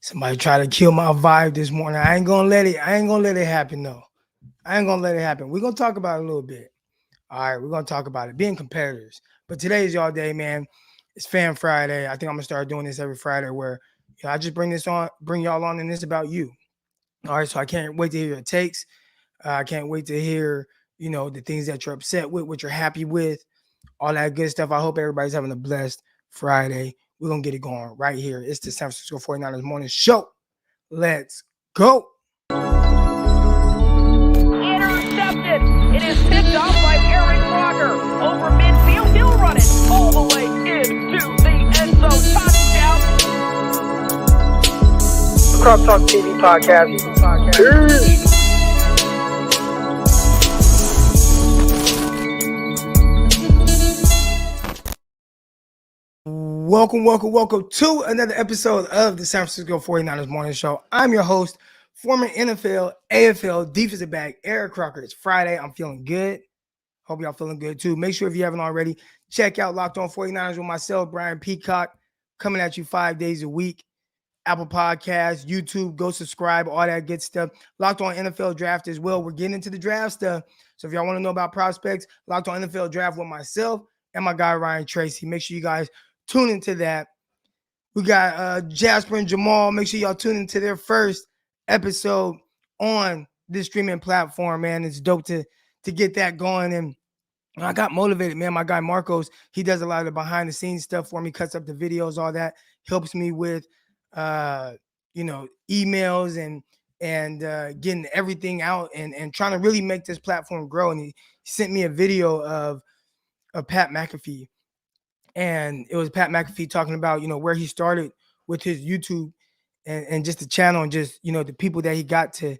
Somebody try to kill my vibe this morning. I ain't gonna let it happen though. I ain't gonna let it happen. We're gonna talk about it a little bit. All right, we're gonna talk about it. Being competitors. But today's y'all day, man. It's Fan Friday. I think I'm gonna start doing this every Friday where I just bring y'all on, and it's about you. All right, so I can't wait to hear your takes. I can't wait to hear, the things that you're upset with, what you're happy with, all that good stuff. I hope everybody's having a blessed Friday. We're going to get it going right here. It's the San Francisco 49ers Morning Show. Let's go. Intercepted. It is picked off by Aaron Crocker. Over midfield, he'll run it all the way into the end zone. Touchdown. Cross Talk TV podcast. Peace. Welcome to another episode of the San Francisco 49ers Morning Show. I'm your host, former NFL, AFL defensive back, Eric Crocker. It's Friday. I'm feeling good. Hope y'all feeling good too. Make sure if you haven't already, check out Locked On 49ers with myself, Brian Peacock, coming at you 5 days a week. Apple Podcasts, YouTube, go subscribe, all that good stuff. Locked On NFL Draft as well. We're getting into the draft stuff. So if y'all want to know about prospects, Locked On NFL Draft with myself and my guy, Ryan Tracy. Make sure you guys tune into that. We got Jasper and Jamal. Make sure y'all tune into their first episode on this streaming platform, man. It's dope to get that going. And I got motivated, man. My guy Marcos, he does a lot of the behind the scenes stuff for me, cuts up the videos, all that. Helps me with emails and getting everything out and trying to really make this platform grow. And he sent me a video of Pat McAfee. And it was Pat McAfee talking about, where he started with his YouTube and just the channel and just, the people that he got to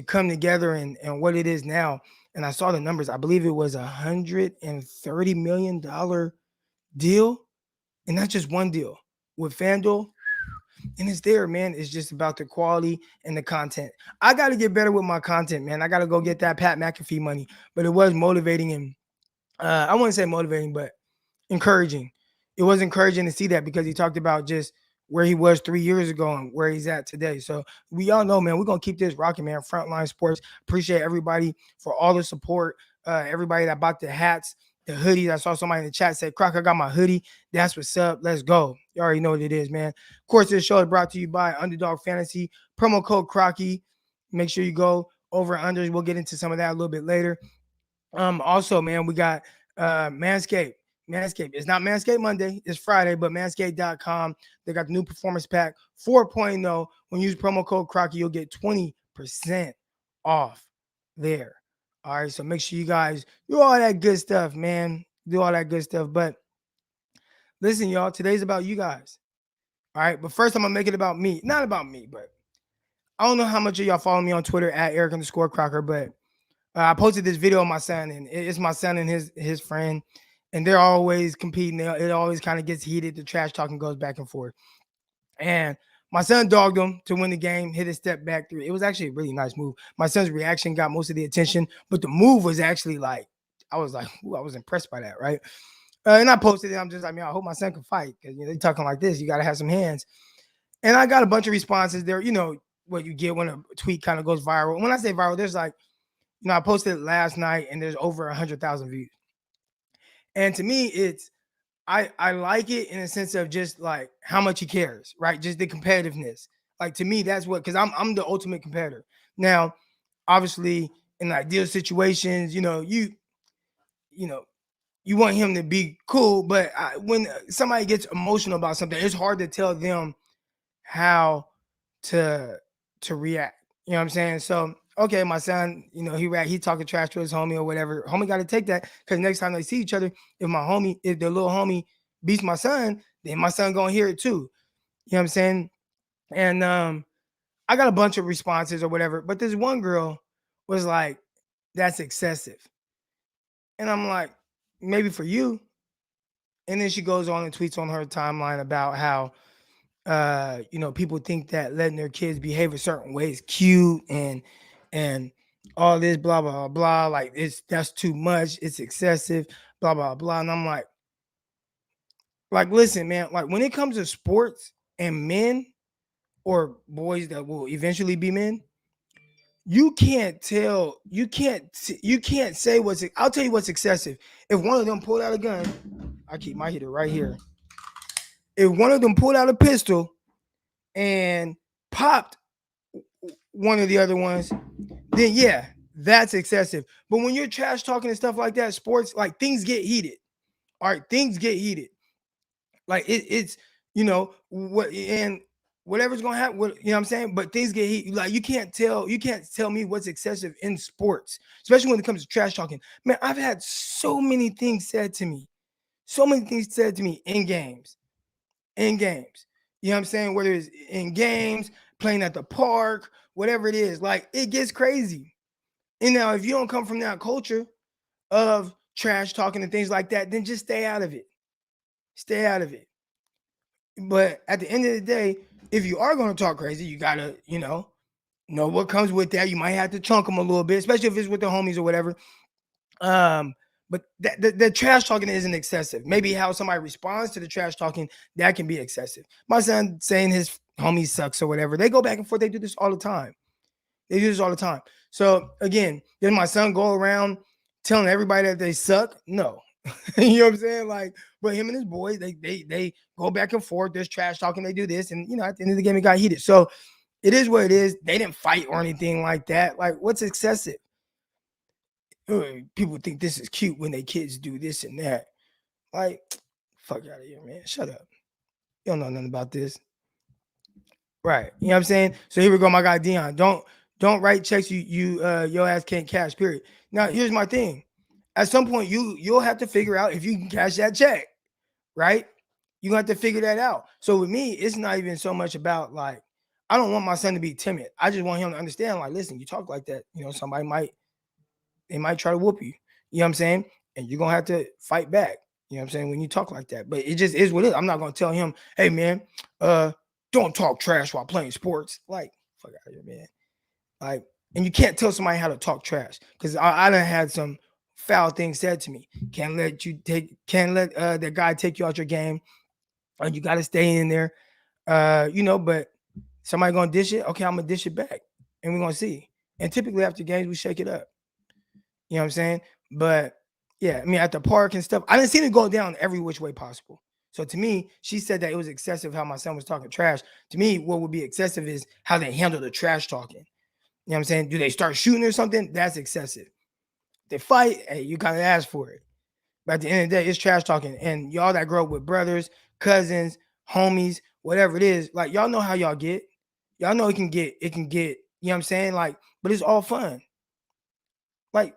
come together and what it is now. And I saw the numbers. I believe it was $130 million deal. And that's just one deal with FanDuel. And it's there, man. It's just about the quality and the content. I got to get better with my content, man. I got to go get that Pat McAfee money. But it was motivating and I wouldn't say motivating, but encouraging. It was encouraging to see that because he talked about just where he was 3 years ago and where he's at today. So we all know, man, we're going to keep this rocking, man. Frontline Sports. Appreciate everybody for all the support. Everybody that bought the hats, the hoodies. I saw somebody in the chat say, Croc, I got my hoodie. That's what's up. Let's go. You already know what it is, man. Of course, this show is brought to you by Underdog Fantasy. Promo code Crocky. Make sure you go over unders. We'll get into some of that a little bit later. Also, man, we got Manscaped. It's not Manscaped Monday. It's Friday, but manscaped.com. They got the new performance pack 4.0. When you use promo code Crocky, you'll get 20% off there. All right, so make sure you guys do all that good stuff, man. Do all that good stuff. But listen, y'all, today's about you guys. All right, but first I'm going to make it about me. Not about me, but I don't know how much of y'all follow me on Twitter at Eric_Crocker, but I posted this video of my son, and it's my son and his friend. And they're always competing. It always kind of gets heated. The trash talking goes back and forth. And my son dogged him to win the game, hit a step back through. It was actually a really nice move. My son's reaction got most of the attention, but the move was actually I was impressed by that, right? And I posted it. I'm just like, man, I hope my son can fight because they talking like this. You got to have some hands. And I got a bunch of responses there. You know what you get when a tweet kind of goes viral. When I say viral, there's I posted it last night and there's over 100,000 views. And to me, it's I like it in a sense of just like how much he cares, right? Just the competitiveness. Like to me, that's what, because I'm the ultimate competitor. Now, obviously, in ideal situations, you want him to be cool, but when somebody gets emotional about something, it's hard to tell them how to react. You know what I'm saying? So okay, my son, he talking trash to his homie or whatever. Homie got to take that because next time they see each other, if the little homie beats my son, then my son gonna hear it too. You know what I'm saying? And I got a bunch of responses or whatever, but this one girl was like, "That's excessive," and I'm like, "Maybe for you." And then she goes on and tweets on her timeline about how people think that letting their kids behave a certain way is cute and all this blah blah blah, like that's too much, it's excessive, blah blah blah. And I'm like listen, man, like when it comes to sports and men or boys that will eventually be men, you can't say what's. I'll tell you what's excessive. If one of them pulled out a gun, I keep my hitter right here. If one of them pulled out a pistol and popped one of the other ones, then yeah, that's excessive. But when you're trash talking and stuff like that, sports, like things get heated. All right, things get heated. Like it's what, and whatever's gonna happen. What, you know what I'm saying? But things get heated. Like you can't tell me what's excessive in sports, especially when it comes to trash talking. Man, I've had so many things said to me, in games, in games. You know what I'm saying? Whether it's in games, playing at the park, whatever it is, like it gets crazy. And now, if you don't come from that culture of trash talking and things like that, then just stay out of it. Stay out of it. But at the end of the day, if you are going to talk crazy, you gotta, know what comes with that. You might have to chunk them a little bit, especially if it's with the homies or whatever. But the trash talking isn't excessive. Maybe how somebody responds to the trash talking, that can be excessive. My son saying his homie sucks or whatever, they go back and forth. They do this all the time. So again, does my son go around telling everybody that they suck? No. You know what I'm saying? Like, but him and his boys, they go back and forth. There's trash talking. They do this, and at the end of the game, it got heated. So it is what it is. They didn't fight or anything like that. Like, what's excessive? People think this is cute when they kids do this and that. Like, fuck out of here, man. Shut up. You don't know nothing about this. Right. You know what I'm saying? So here we go, my guy Dion. Don't write checks your ass can't cash, period. Now, here's my thing. At some point, you'll have to figure out if you can cash that check, right? You have to figure that out. So with me, it's not even so much about like, I don't want my son to be timid. I just want him to understand, like, listen, you talk like that, somebody might try to whoop you. You know what I'm saying? And you're gonna have to fight back. You know what I'm saying? When you talk like that. But it just is what it is. I'm not gonna tell him, hey man, don't talk trash while playing sports. Like, fuck out of here, man. Like, and you can't tell somebody how to talk trash. Because I done had some foul things said to me. Can't let that guy take you out your game. You gotta stay in there. But somebody gonna dish it. Okay, I'm gonna dish it back. And we're gonna see. And typically after games, we shake it up. You know what I'm saying? But yeah, I mean, at the park and stuff, I didn't see it go down every which way possible. So to me, she said that it was excessive how my son was talking trash. To me, what would be excessive is how they handle the trash talking. You know what I'm saying? Do they start shooting or something? That's excessive. They fight, hey, you gotta ask for it. But at the end of the day, it's trash talking. And y'all that grow up with brothers, cousins, homies, whatever it is, like y'all know how y'all get. Y'all know it can get, you know what I'm saying? Like, but it's all fun. Like,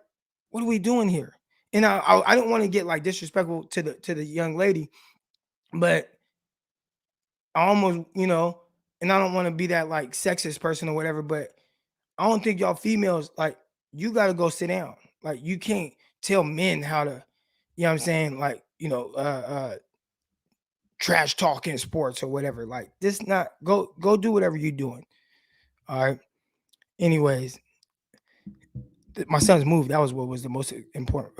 what are we doing here? And I don't want to get like disrespectful to the young lady, but I almost, and I don't want to be that like sexist person or whatever, but I don't think y'all females, like, you got to go sit down. Like, you can't tell men how to, you know what I'm saying? Like, trash talk in sports or whatever. Like, this not, go do whatever you're doing. All right. Anyways, my son's move, that was what was the most important,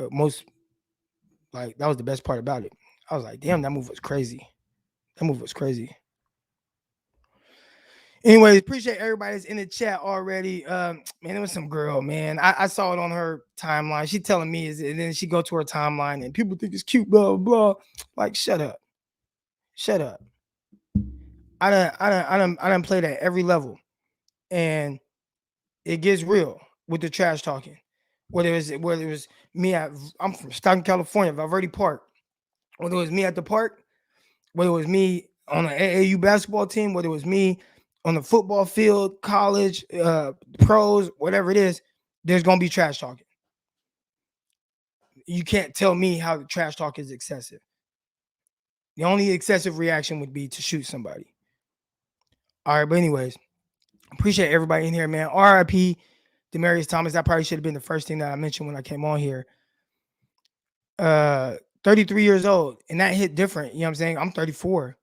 like, that was the best part about it. I was like, damn, that move was crazy. Anyways, appreciate everybody that's in the chat already. Man, there was some girl, man. I saw it on her timeline. She telling me, and then she go to her timeline and people think it's cute, blah, blah, blah. Like, shut up. I done played at every level. And it gets real with the trash talking. Whether it was me I'm from Stockton, California, Valverde Park. Whether it was me at the park, whether it was me on an AAU basketball team, whether it was me on the football field, college, pros, whatever it is, there's going to be trash talking. You can't tell me how the trash talk is excessive. The only excessive reaction would be to shoot somebody. All right, but anyways, appreciate everybody in here, man. RIP Damaris Thomas. That probably should have been the first thing that I mentioned when I came on here. 33 years old, and that hit different. You know what I'm saying? I'm 34.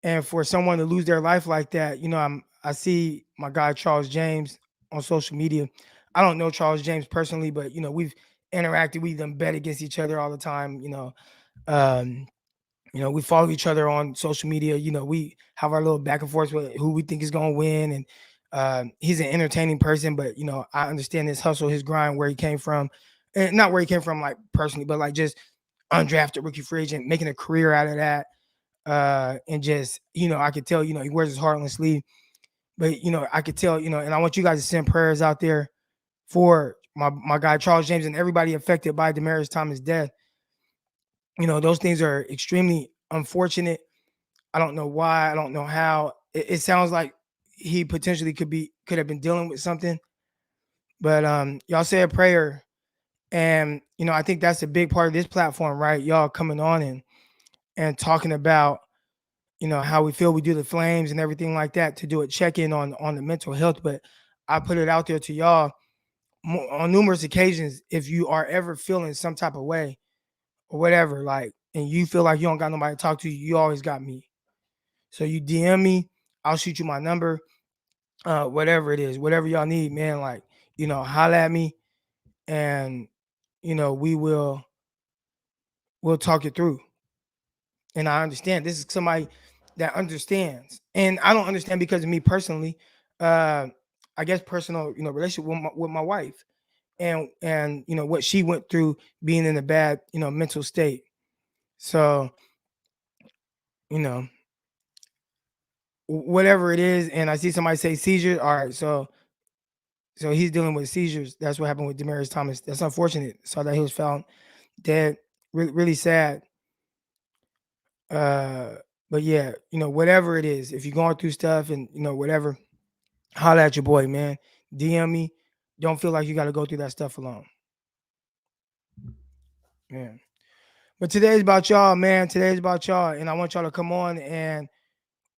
And for someone to lose their life like that, I see my guy Charles James on social media. I don't know Charles James personally, but we've interacted, we've done bet against each other all the time. We follow each other on social media. We have our little back and forth with who we think is going to win. And he's an entertaining person, but I understand his hustle, his grind, where he came from, and not where he came from, like personally, but like just undrafted rookie free agent, making a career out of that. And just, I could tell, he wears his heart on his sleeve, but I could tell, and I want you guys to send prayers out there for my guy Charles James and everybody affected by Damaris Thomas' death. Those things are extremely unfortunate. I don't know why. I don't know how. It sounds like he potentially could have been dealing with something. But y'all say a prayer, and I think that's a big part of this platform, right? Y'all coming on and talking about how we feel. We do the flames and everything like that to do a check in on the mental health. But I put it out there to y'all on numerous occasions. If you are ever feeling some type of way or whatever, like, and you feel like you don't got nobody to talk to, you always got me. So you DM me, I'll shoot you my number, whatever it is, whatever y'all need, man. Like, holla at me, and we'll talk it through. And I understand this is somebody that understands, and I don't understand because of me personally. I guess personal, relationship with my wife, and what she went through being in a bad, mental state. So, you know, whatever it is, and I see somebody say seizure. All right, so he's dealing with seizures. That's what happened with Damaris Thomas. That's unfortunate. Saw that he was found dead. Really, really sad. Uh, but yeah, whatever it is, if you're going through stuff and whatever, holla at your boy, man. DM me. Don't feel like you got to go through that stuff alone. Man. But today's about y'all, man. Today's about y'all, and I want y'all to come on and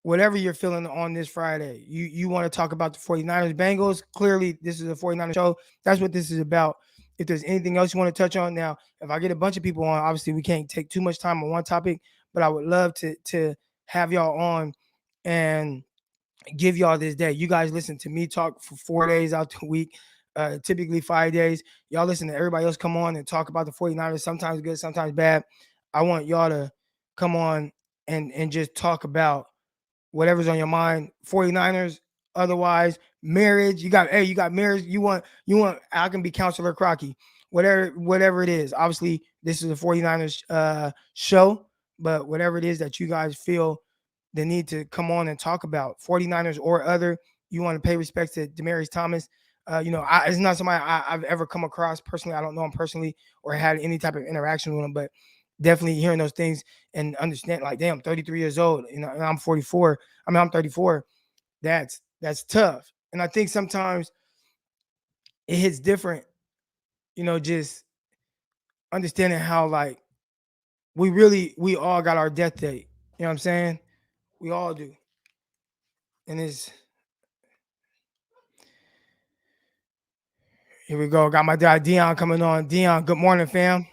whatever you're feeling on this Friday. You want to talk about the 49ers Bengals. Clearly, this is a 49ers show. That's what this is about. If there's anything else you want to touch on now, if I get a bunch of people on, obviously we can't take too much time on one topic, but I would love to have y'all on and give y'all this day. You guys listen to me talk for 4 days out the week, typically 5 days. Y'all listen to everybody else come on and talk about the 49ers, sometimes good, sometimes bad. I want y'all to come on and just talk about whatever's on your mind. 49ers, otherwise, marriage. You got marriage. You want I can be Counselor Crocky. Whatever it is. Obviously, this is a 49ers show, but whatever it is that you guys feel the need to come on and talk about 49ers or other, you want to pay respect to Damaris Thomas. It's not somebody I've ever come across personally. I don't know him personally or had any type of interaction with him, but definitely hearing those things and understand, like, damn, 33 years old, and I'm 44. I mean, I'm 34. That's tough. And I think sometimes it hits different, just understanding how, like, we all got our death date. You know what I'm saying? We all do. And here we go. Got my guy Dion coming on. Dion, good morning, fam.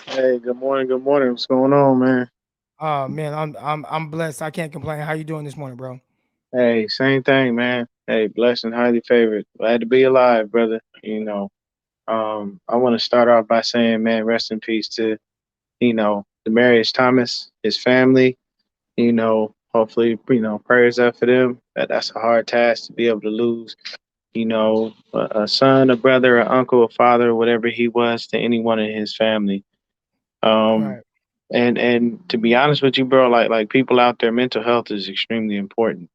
Hey, good morning. Good morning. What's going on, man? Oh man, I'm blessed. I can't complain. How you doing this morning, bro? Hey, same thing, man. Hey, blessed and highly favored. Glad to be alive, brother. I want to start off by saying, man, rest in peace to, Demarius Thomas, his family. Hopefully, prayers up for them. That's a hard task to be able to lose, a son, a brother, an uncle, a father, whatever he was to anyone in his family. Um, Right, and to be honest with you, bro, like people out there, mental health is extremely important.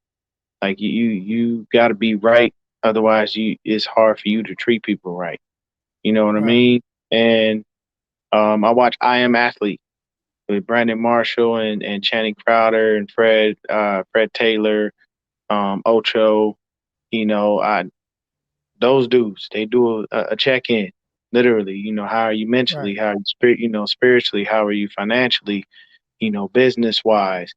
Like you got to be right, otherwise it's hard for you to treat people right. You know what I right, mean? And I watch I Am Athlete with Brandon Marshall and Channing Crowder and Fred Taylor, Ocho. I those dudes, they do a check in. Literally, how are you right, mentally? How are you spiritually? How are you financially? Business wise.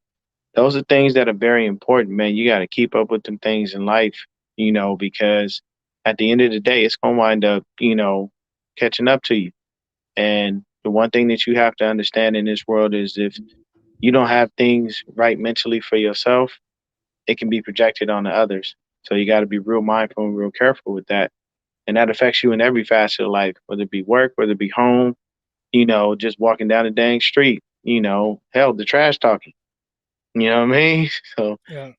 Those are things that are very important, man. You got to keep up with them things in life, because at the end of the day, it's going to wind up, catching up to you. And the one thing that you have to understand in this world is if you don't have things right mentally for yourself, it can be projected on the others. So you got to be real mindful and real careful with that. And that affects you in every facet of life, whether it be work, whether it be home, just walking down the dang street. hell, the trash talking. You know what I mean? So, Yeah.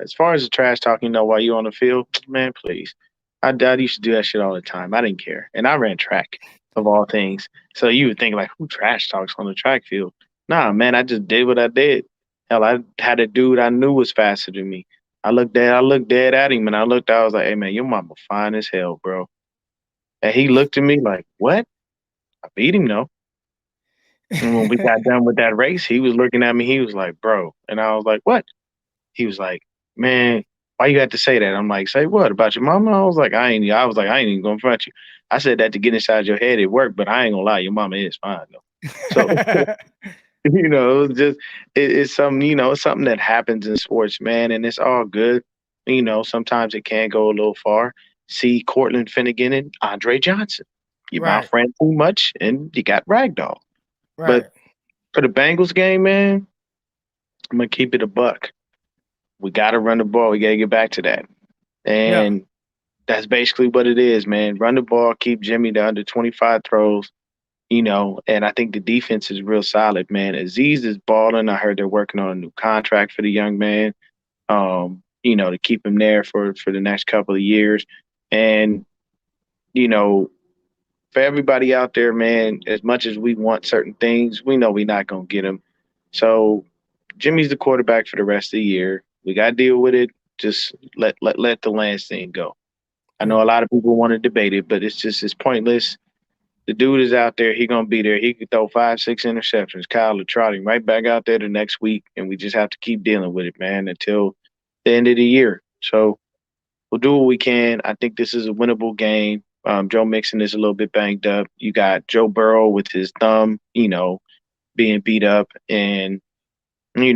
as far as the trash talking, while you on the field, man, please. I used to do that shit all the time. I didn't care. And I ran track of all things. So you would think like, who trash talks on the track field? Nah, man, I just did what I did. Hell, I had a dude I knew was faster than me. I looked dead at him and I was like, hey man, your mama fine as hell, bro. And he looked at me like, what? I beat him though. And when we got done with that race, he was looking at me, he was like, bro. And I was like, what? He was like, "Man, why you had to say that?" I'm like, "Say what about your mama?" I ain't even gonna front you. I said that to get inside your head. It worked, but I ain't gonna lie, your mama is fine though. So it was just it's something it's something that happens in sports, man, and it's all good. Sometimes it can go a little far. See Cortland Finnegan and Andre Johnson. Your mouth Right. ran too much, and you got ragdoll. But Right. for the Bengals game, man, I'm gonna keep it a buck. We got to run the ball. We got to get back to that. Yeah. And that's basically what it is, man. Run the ball, keep Jimmy to under 25 throws, and I think the defense is real solid, man. Aziz is balling. I heard they're working on a new contract for the young man, to keep him there for the next couple of years. And, you know, for everybody out there, man, as much as we want certain things, we know we're not going to get them. So Jimmy's the quarterback for the rest of the year. We got to deal with it. Just let the Lance thing go. I know Yeah. a lot of people want to debate it, but it's pointless. The dude is out there. He gonna be there. He could throw 5, 6 interceptions. Kyle will trot him right back out there the next week, and we just have to keep dealing with it, man, until the end of the year. So we'll do what we can. I think this is a winnable game. Joe Mixon is a little bit banged up. You got Joe Burrow with his thumb, being beat up, and these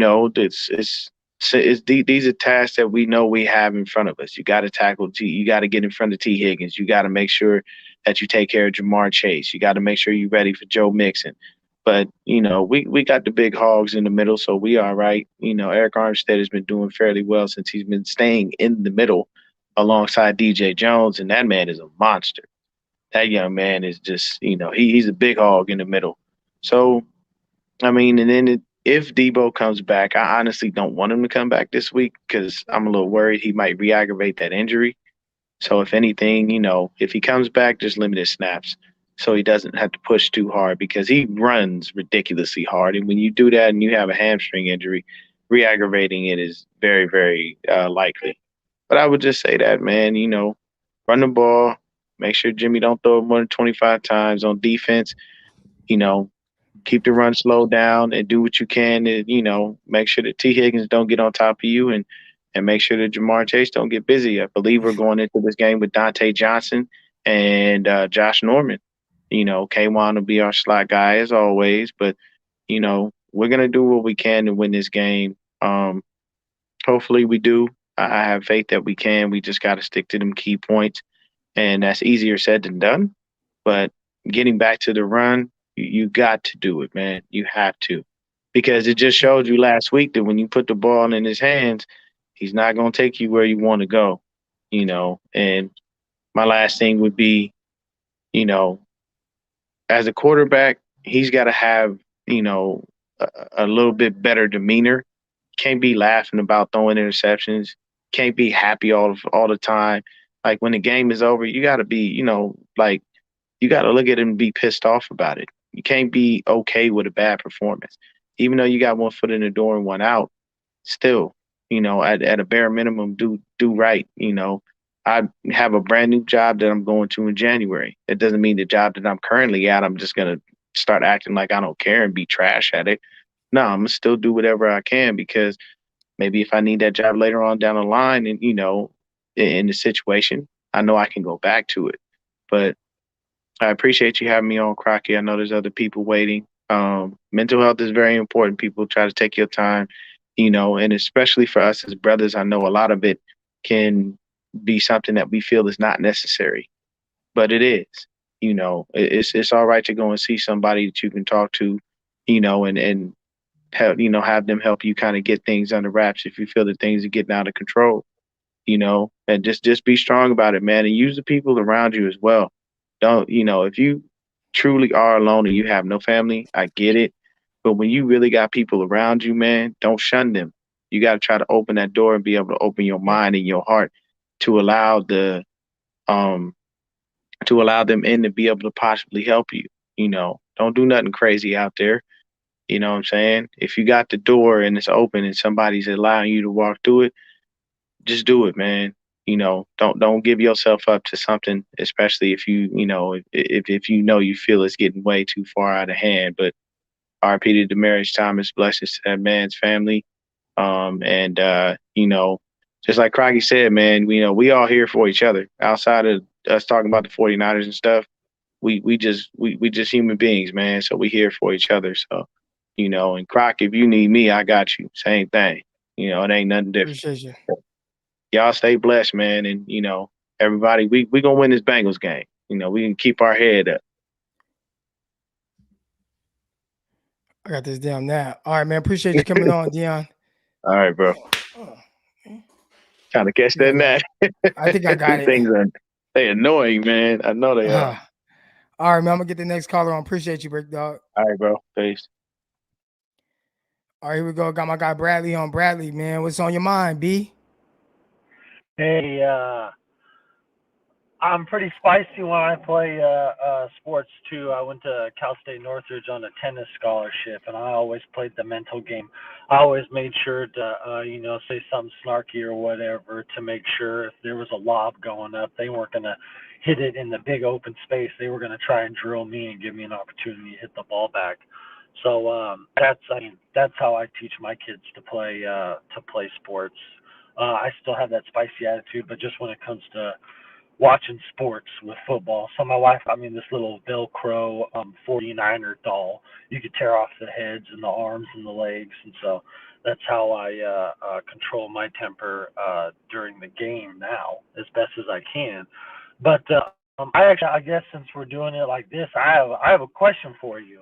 are tasks that we know we have in front of us. You got to tackle T. You got to get in front of T. Higgins. You got to make sure that you take care of Jamar Chase. You got to make sure you're ready for Joe Mixon. But we got the big hogs in the middle, so we all right. Eric Armstead has been doing fairly well since he's been staying in the middle alongside DJ Jones, and that man is a monster. That young man is just he's a big hog in the middle. So I mean, and then if Debo comes back, I honestly don't want him to come back this week because I'm a little worried he might re-aggravate that injury. So if anything, if he comes back, just limited snaps so he doesn't have to push too hard because he runs ridiculously hard. And when you do that and you have a hamstring injury, re-aggravating it is very, very likely. But I would just say that, man, run the ball, make sure Jimmy don't throw it more than 25 times on defense. You know, keep the run slow down and do what you can to, make sure that T. Higgins don't get on top of you and make sure that Jamar Chase don't get busy. I believe we're going into this game with Dante Johnson and Josh Norman. Kwan will be our slot guy as always, but we're gonna do what we can to win this game. Hopefully we do. I have faith that we can. We just got to stick to them key points, and that's easier said than done. But getting back to the run, you got to do it, man. You have to, because it just showed you last week that when you put the ball in his hands, he's not going to take you where you want to go, And my last thing would be, as a quarterback, he's got to have, a little bit better demeanor. Can't be laughing about throwing interceptions. Can't be happy all the time. Like when the game is over, you got to be, like you got to look at it and be pissed off about it. You can't be okay with a bad performance, even though you got one foot in the door and one out. Still, at a bare minimum, do right. I have a brand new job that I'm going to in January. It doesn't mean the job that I'm currently at, I'm just gonna start acting like I don't care and be trash at it. No, I'm gonna still do whatever I can because maybe if I need that job later on down the line, and in the situation, I know I can go back to it. But I appreciate you having me on, Crocky. I know there's other people waiting. Mental health is very important. People try to take your time, and especially for us as brothers, I know a lot of it can be something that we feel is not necessary, but it is. It's all right to go and see somebody that you can talk to, and help, have them help you kind of get things under wraps if you feel that things are getting out of control, and just be strong about it, man, and use the people around you as well. Don't, if you truly are alone and you have no family, I get it. But when you really got people around you, man, don't shun them. You got to try to open that door and be able to open your mind and your heart to allow um them in to be able to possibly help you. Don't do nothing crazy out there. You know what I'm saying? If you got the door and it's open and somebody's allowing you to walk through it, just do it, man. Don't give yourself up to something, especially if if you feel it's getting way too far out of hand. But RP to Damaris Thomas, blessings to that man's family. And just like Crocky said, man, we all here for each other. Outside of us talking about the 49ers and stuff, we just human beings, man. So we here for each other. So, and Croc, if you need me, I got you. Same thing. It ain't nothing different. Appreciate you. Y'all stay blessed, man. And, everybody, we gonna win this Bengals game. We can keep our head up. I got this down now. All right, man. Appreciate you coming on, Dion. All right, bro. Trying to catch that net. I think I got it. Things they annoying, man. I know they are. All right, man. I'm gonna get the next caller on. Appreciate you, Brick Dog. All right, bro. Peace. All right, here we go. Got my guy Bradley on. Bradley, man, what's on your mind, B? Hey, I'm pretty spicy when I play sports too. I went to Cal State Northridge on a tennis scholarship, and I always played the mental game. I always made sure to, say something snarky or whatever to make sure if there was a lob going up, they weren't going to hit it in the big open space. They were going to try and drill me and give me an opportunity to hit the ball back. So that's how I teach my kids to play sports. I still have that spicy attitude, but just when it comes to watching sports with football. So my wife got me this little Velcro 49er doll. You could tear off the heads and the arms and the legs, and so that's how I control my temper during the game now as best as I can. But I guess since we're doing it like this, I have a question for you.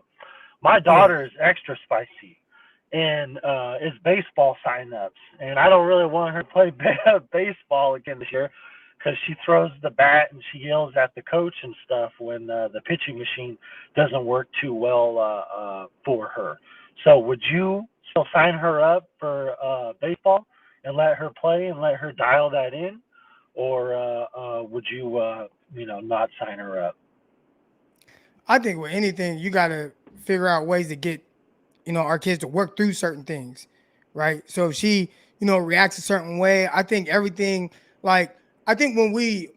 My daughter is extra spicy and is baseball signups, and I don't really want her to play baseball again this year because she throws the bat and she yells at the coach and stuff when the pitching machine doesn't work too well for her. So would you still sign her up for baseball and let her play and let her dial that in, or would you not sign her up? I think with anything, you got to figure out ways to get our kids to work through certain things, right? So if she reacts a certain way, I think everything, like, I think when we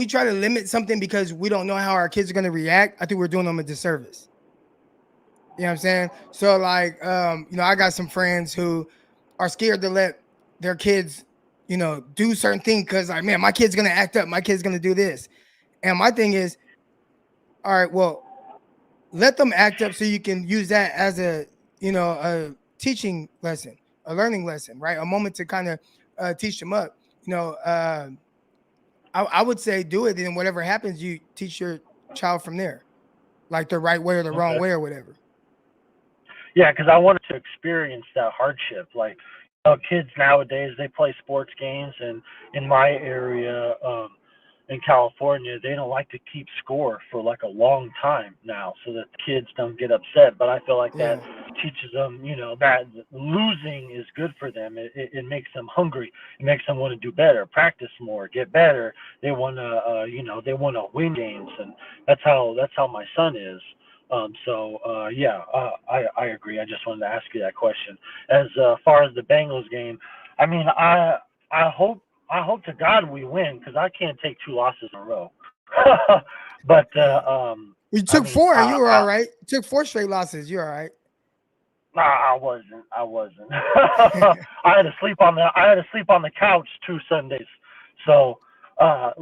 try to limit something because we don't know how our kids are going to react, I think we're doing them a disservice. You know what I'm saying? So like, I got some friends who are scared to let their kids, do certain things because like, man, my kid's going to act up. My kid's going to do this. And my thing is, all right, well, let them act up so you can use that as a teaching lesson, a learning lesson, right? A moment to kind of teach them up. I would say do it, and whatever happens, you teach your child from there, like the right way or the wrong way or whatever. Yeah, because I wanted to experience that hardship. Like, kids nowadays, they play sports games, and in my area, in California, they don't like to keep score for like a long time now so that the kids don't get upset. But I feel like that teaches them, that losing is good for them. It makes them hungry. It makes them want to do better, practice more, get better. They want to, they want to win games. And that's how my son is. I agree. I just wanted to ask you that question. As far as the Bengals game, I mean, I hope to God we win because I can't take 2 losses in a row. But you took 4. You were all right. You took 4 straight losses. You're all right. Nah, I wasn't. I had to sleep on the couch 2 Sundays. So I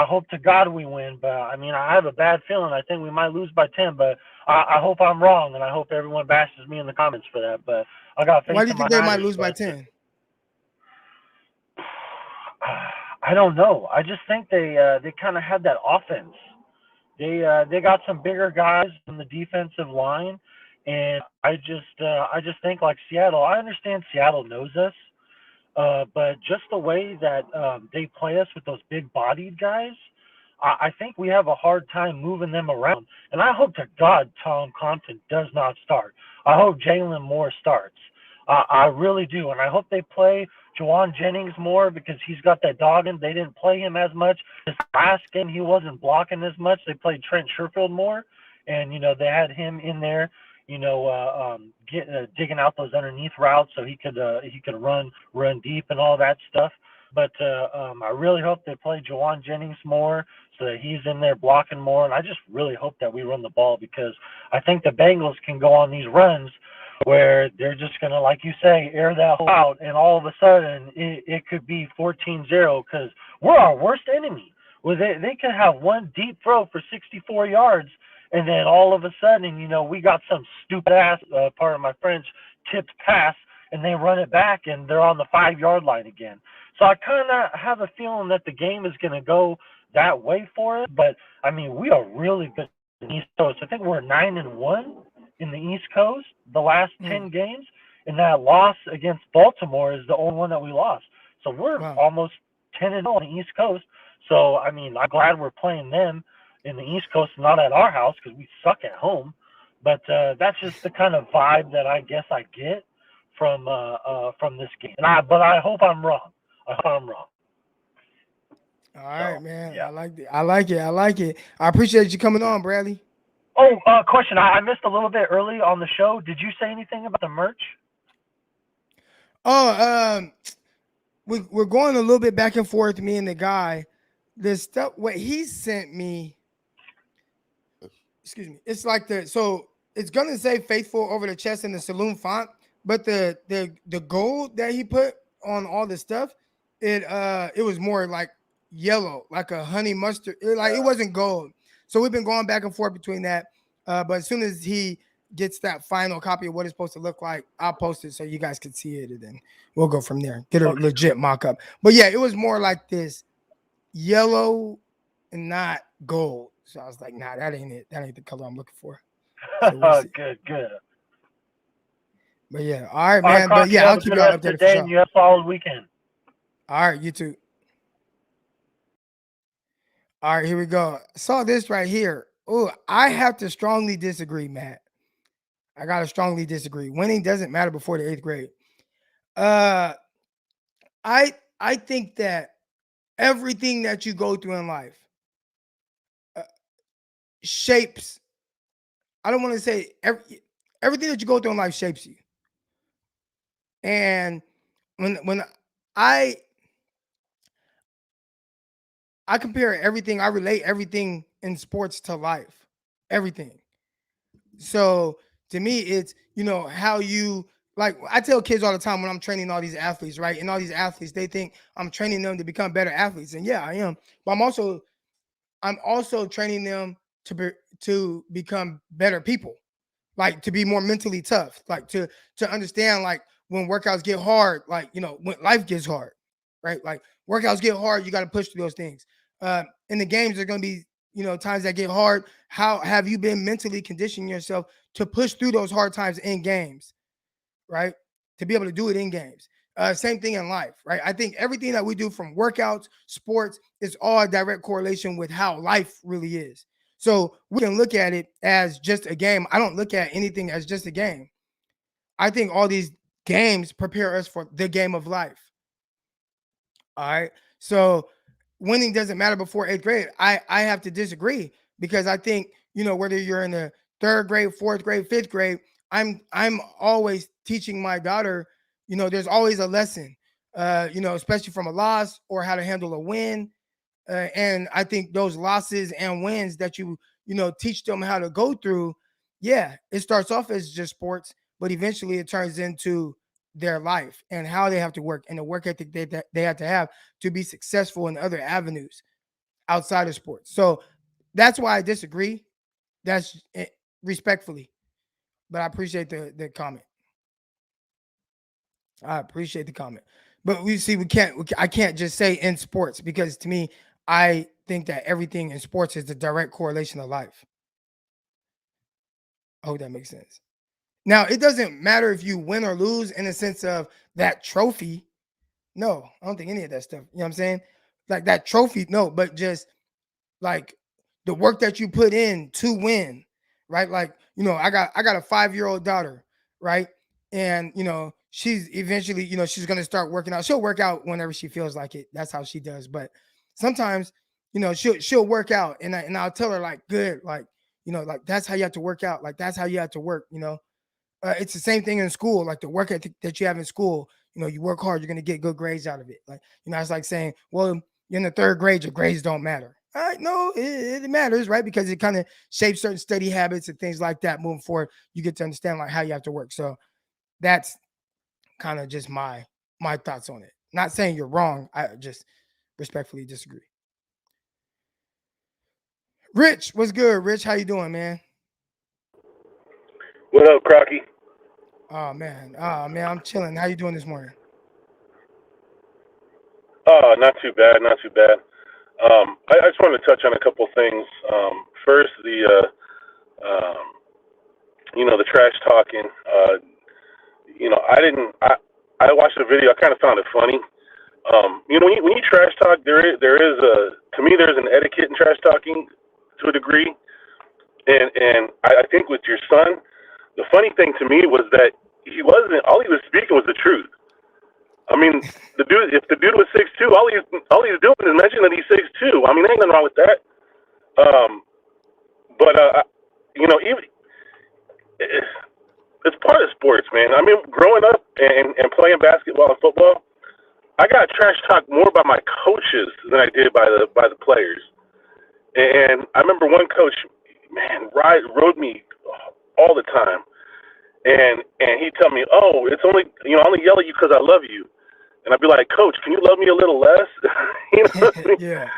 hope to God we win. But I mean, I have a bad feeling. I think we might lose by 10. But I hope I'm wrong, and I hope everyone bashes me in the comments for that. But I got faith. Why do you think they might lose by 10? I don't know. I just think they kind of had that offense. They got some bigger guys on the defensive line, and I just think like Seattle. I understand Seattle knows us, but just the way that they play us with those big-bodied guys, I think we have a hard time moving them around. And I hope to God Tom Compton does not start. I hope Jalen Moore starts. I really do. And I hope they play Juwan Jennings more because he's got that dog in. They didn't play him as much. This last game, he wasn't blocking as much. They played Trent Sherfield more. And, they had him in there, digging out those underneath routes so he could run deep and all that stuff. But I really hope they play Juwan Jennings more so that he's in there blocking more. And I just really hope that we run the ball because I think the Bengals can go on these runs where they're just going to, like you say, air that hole out. And all of a sudden it could be 14-0 because we're our worst enemy. Well, they can have one deep throw for 64 yards. And then all of a sudden, we got some stupid ass, part of my French, tipped pass, and they run it back, and they're on the 5-yard line again. So I kind of have a feeling that the game is going to go that way for us. But, we are really good in the East Coast. I think we're 9-1 in the East Coast the last 10 games, and that loss against Baltimore is the only one that we lost. So we're almost 10-0 on the East Coast. So, I'm glad we're playing them in the East Coast, not at our house because we suck at home. But that's just the kind of vibe that I guess I get from this game. But I hope I'm wrong. I hope I'm wrong. All right, man. Yeah. I like it. I appreciate you coming on, Bradley. Oh, question. I missed a little bit early on the show. Did you say anything about the merch? Oh, we're going a little bit back and forth, me and the guy. The stuff what he sent me. Excuse me. It's like so it's gonna say faithful over the chest in the saloon font, but the gold that he put on all the stuff, it was more like yellow, like a honey mustard. It wasn't gold. So we've been going back and forth between that. But as soon as he gets that final copy of what it's supposed to look like, I'll post it so you guys can see it, and then we'll go from there. Get a legit mock-up. But yeah, it was more like this yellow and not gold. So I was like, nah, that ain't it. That ain't the color I'm looking for. So we'll good. But yeah, all right, man. But yeah, I'll keep you updated today, and you have a solid weekend. All right, you too. All right, here we go. I saw this right here. Oh, I have to strongly disagree, Matt. I gotta strongly disagree. Winning doesn't matter before the 8th grade. I think that everything that you go through in life shapes. I don't want to say everything that you go through in life shapes you. And when I compare everything, I relate everything in sports to life, everything. So to me, it's, how you, like I tell kids all the time when I'm training all these athletes, right? And all these athletes, they think I'm training them to become better athletes. And yeah, I am. But I'm also training them to become better people, like to be more mentally tough, like to understand, like when workouts get hard, like, when life gets hard, right? Like workouts get hard, you got to push through those things. In the games, there's going to be, times that get hard. How have you been mentally conditioning yourself to push through those hard times in games, right? To be able to do it in games. Same thing in life, right? I think everything that we do from workouts, sports, is all a direct correlation with how life really is. So we can look at it as just a game. I don't look at anything as just a game. I think all these games prepare us for the game of life. All right. So winning doesn't matter before 8th grade. I have to disagree because I think, whether you're in the 3rd grade, 4th grade, 5th grade, I'm always teaching my daughter, there's always a lesson, especially from a loss or how to handle a win. And I think those losses and wins that you teach them how to go through, yeah, it starts off as just sports, but eventually it turns into their life and how they have to work and the work ethic they have to be successful in other avenues outside of sports. So that's why I disagree. That's respectfully, but I appreciate the comment. I appreciate the comment. But I can't just say in sports because to me, I think that everything in sports is the direct correlation of life. I hope that makes sense. Now, it doesn't matter if you win or lose in the sense of that trophy. No, I don't think any of that stuff. You know what I'm saying? Like that trophy, no, but just like the work that you put in to win, right? Like, I got a 5-year-old daughter, right? And she's eventually, she's gonna start working out. She'll work out whenever she feels like it. That's how she does. But sometimes, she'll work out, and I'll tell her like, good, like, like that's how you have to work out. Like that's how you have to work. It's the same thing in school. Like the work ethic that you have in school, you work hard, you're gonna get good grades out of it. Like, it's like saying, well, you're in the 3rd grade, your grades don't matter. All right, no, it matters, right? Because it kind of shapes certain study habits and things like that. Moving forward, you get to understand like how you have to work. So that's kind of just my thoughts on it. Not saying you're wrong. I just respectfully disagree. Rich, what's good? Rich, how you doing, man? What up, Crocky? Oh man, I'm chilling. How you doing this morning? Oh, not too bad, not too bad. I just wanted to touch on a couple things. First, the trash talking. I watched the video. I kind of found it funny. When you trash talk, there is to me there's an etiquette in trash talking to a degree, and I think with your son, the funny thing to me was that all he was speaking was the truth. I mean, if the dude was 6'2", all he's doing is mentioning that he's 6'2". I mean, there ain't nothing wrong with that. Even it's part of sports, man. I mean, growing up and playing basketball and football, I got trash talked more by my coaches than I did by the players. And I remember one coach, man, rode me all the time, and he'd tell me, "Oh, it's only I only yell at you because I love you," and I'd be like, "Coach, can you love me a little less?" What I mean? Yeah.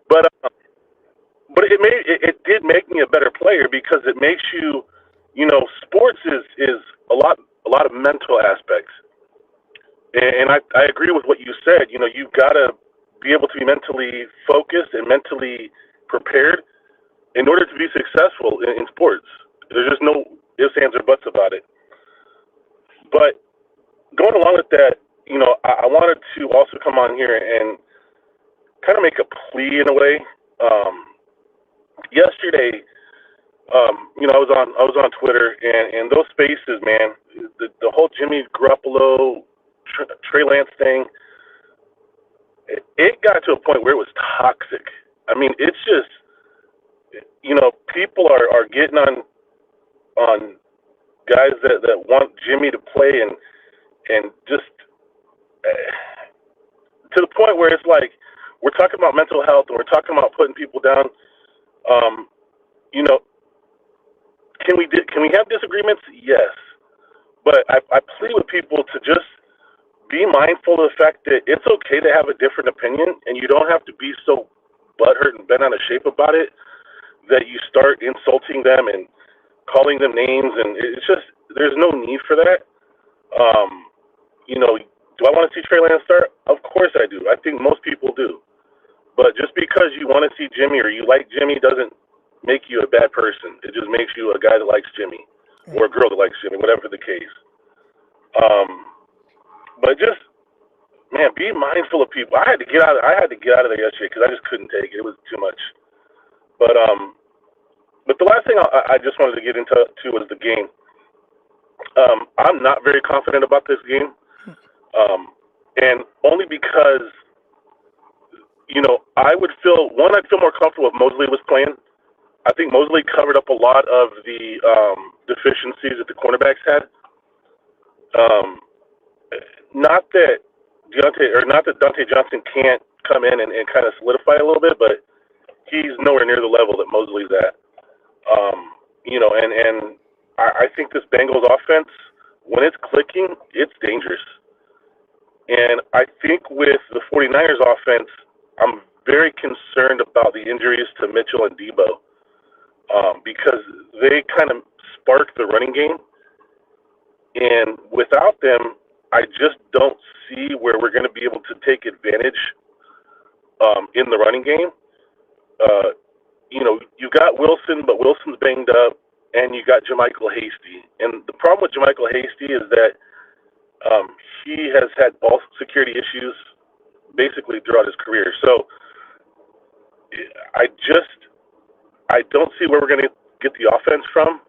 But it did make me a better player because it makes you, sports is a lot of mental aspects, and I agree with what you said. You've got to be able to be mentally focused and mentally prepared in order to be successful in sports. There's just no ifs, ands, or buts about it. But going along with that, I wanted to also come on here and kind of make a plea in a way. Yesterday, I was on Twitter, and those spaces, man, the whole Jimmy Garoppolo, Trey Lance thing, it got to a point where it was toxic. I mean, it's just, people are getting on guys that want Jimmy to play and just to the point where it's like we're talking about mental health and we're talking about putting people down. Can we have disagreements? Yes, but I plead with people to just be mindful of the fact that it's okay to have a different opinion, and you don't have to be so butthurt and bent out of shape about it that you start insulting them and calling them names, and it's just there's no need for that. Do I want to see Trey Lance start? Of course I do. I think most people do. But just because you want to see Jimmy or you like Jimmy doesn't make you a bad person. It just makes you a guy that likes Jimmy or a girl that likes Jimmy, whatever the case. But just, man, be mindful of people. I had to get out of there yesterday because I just couldn't take it. It was too much. But the last thing I just wanted to get into was the game. I'm not very confident about this game, and only because I'd feel more comfortable if Mosley was playing. I think Mosley covered up a lot of the deficiencies that the cornerbacks had. Not that Dante Johnson can't come in and kind of solidify a little bit, but he's nowhere near the level that Mosley's at. And I think this Bengals offense, when it's clicking, it's dangerous. And I think with the 49ers offense, I'm very concerned about the injuries to Mitchell and Debo because they kind of spark the running game. And without them, I just don't see where we're going to be able to take advantage in the running game. You got Wilson, but Wilson's banged up, and you got JaMycal Hasty. And the problem with JaMycal Hasty is that he has had ball security issues basically throughout his career. So I don't see where we're going to get the offense from.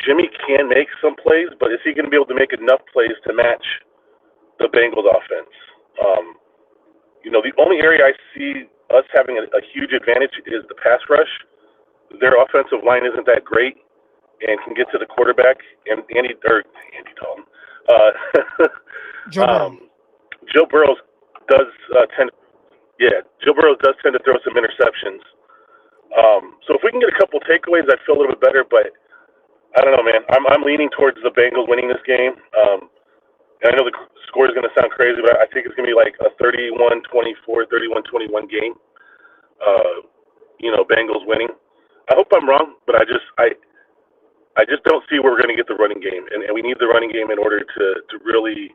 Jimmy can make some plays, but is he going to be able to make enough plays to match the Bengals offense? The only area I see us having a huge advantage is the pass rush. Their offensive line isn't that great and can get to the quarterback. And Andy Dalton. Joe Burrow. Joe Burrow does tend to throw some interceptions. So if we can get a couple takeaways, I'd feel a little bit better. But I don't know, man. I'm leaning towards the Bengals winning this game. And I know the score is going to sound crazy, but I think it's going to be like a 31-24, 31-21 game. Bengals winning. I hope I'm wrong, but I just don't see where we're going to get the running game, and we need the running game in order to really,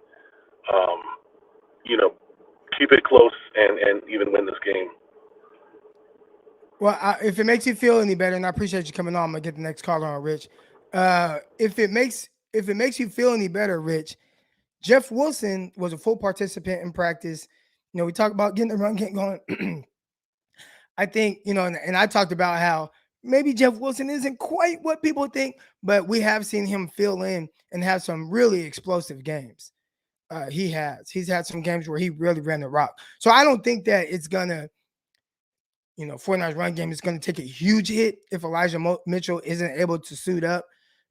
keep it close and even win this game. Well, if it makes you feel any better, and I appreciate you coming on, I'm gonna get the next caller on, Rich. If it makes you feel any better, Rich, Jeff Wilson was a full participant in practice. We talk about getting the run game going. I think, and I talked about how maybe Jeff Wilson isn't quite what people think, but we have seen him fill in and have some really explosive games. He's had some games where he really ran the rock. So I don't think that it's gonna, 49ers run game is going to take a huge hit if Elijah Mitchell isn't able to suit up.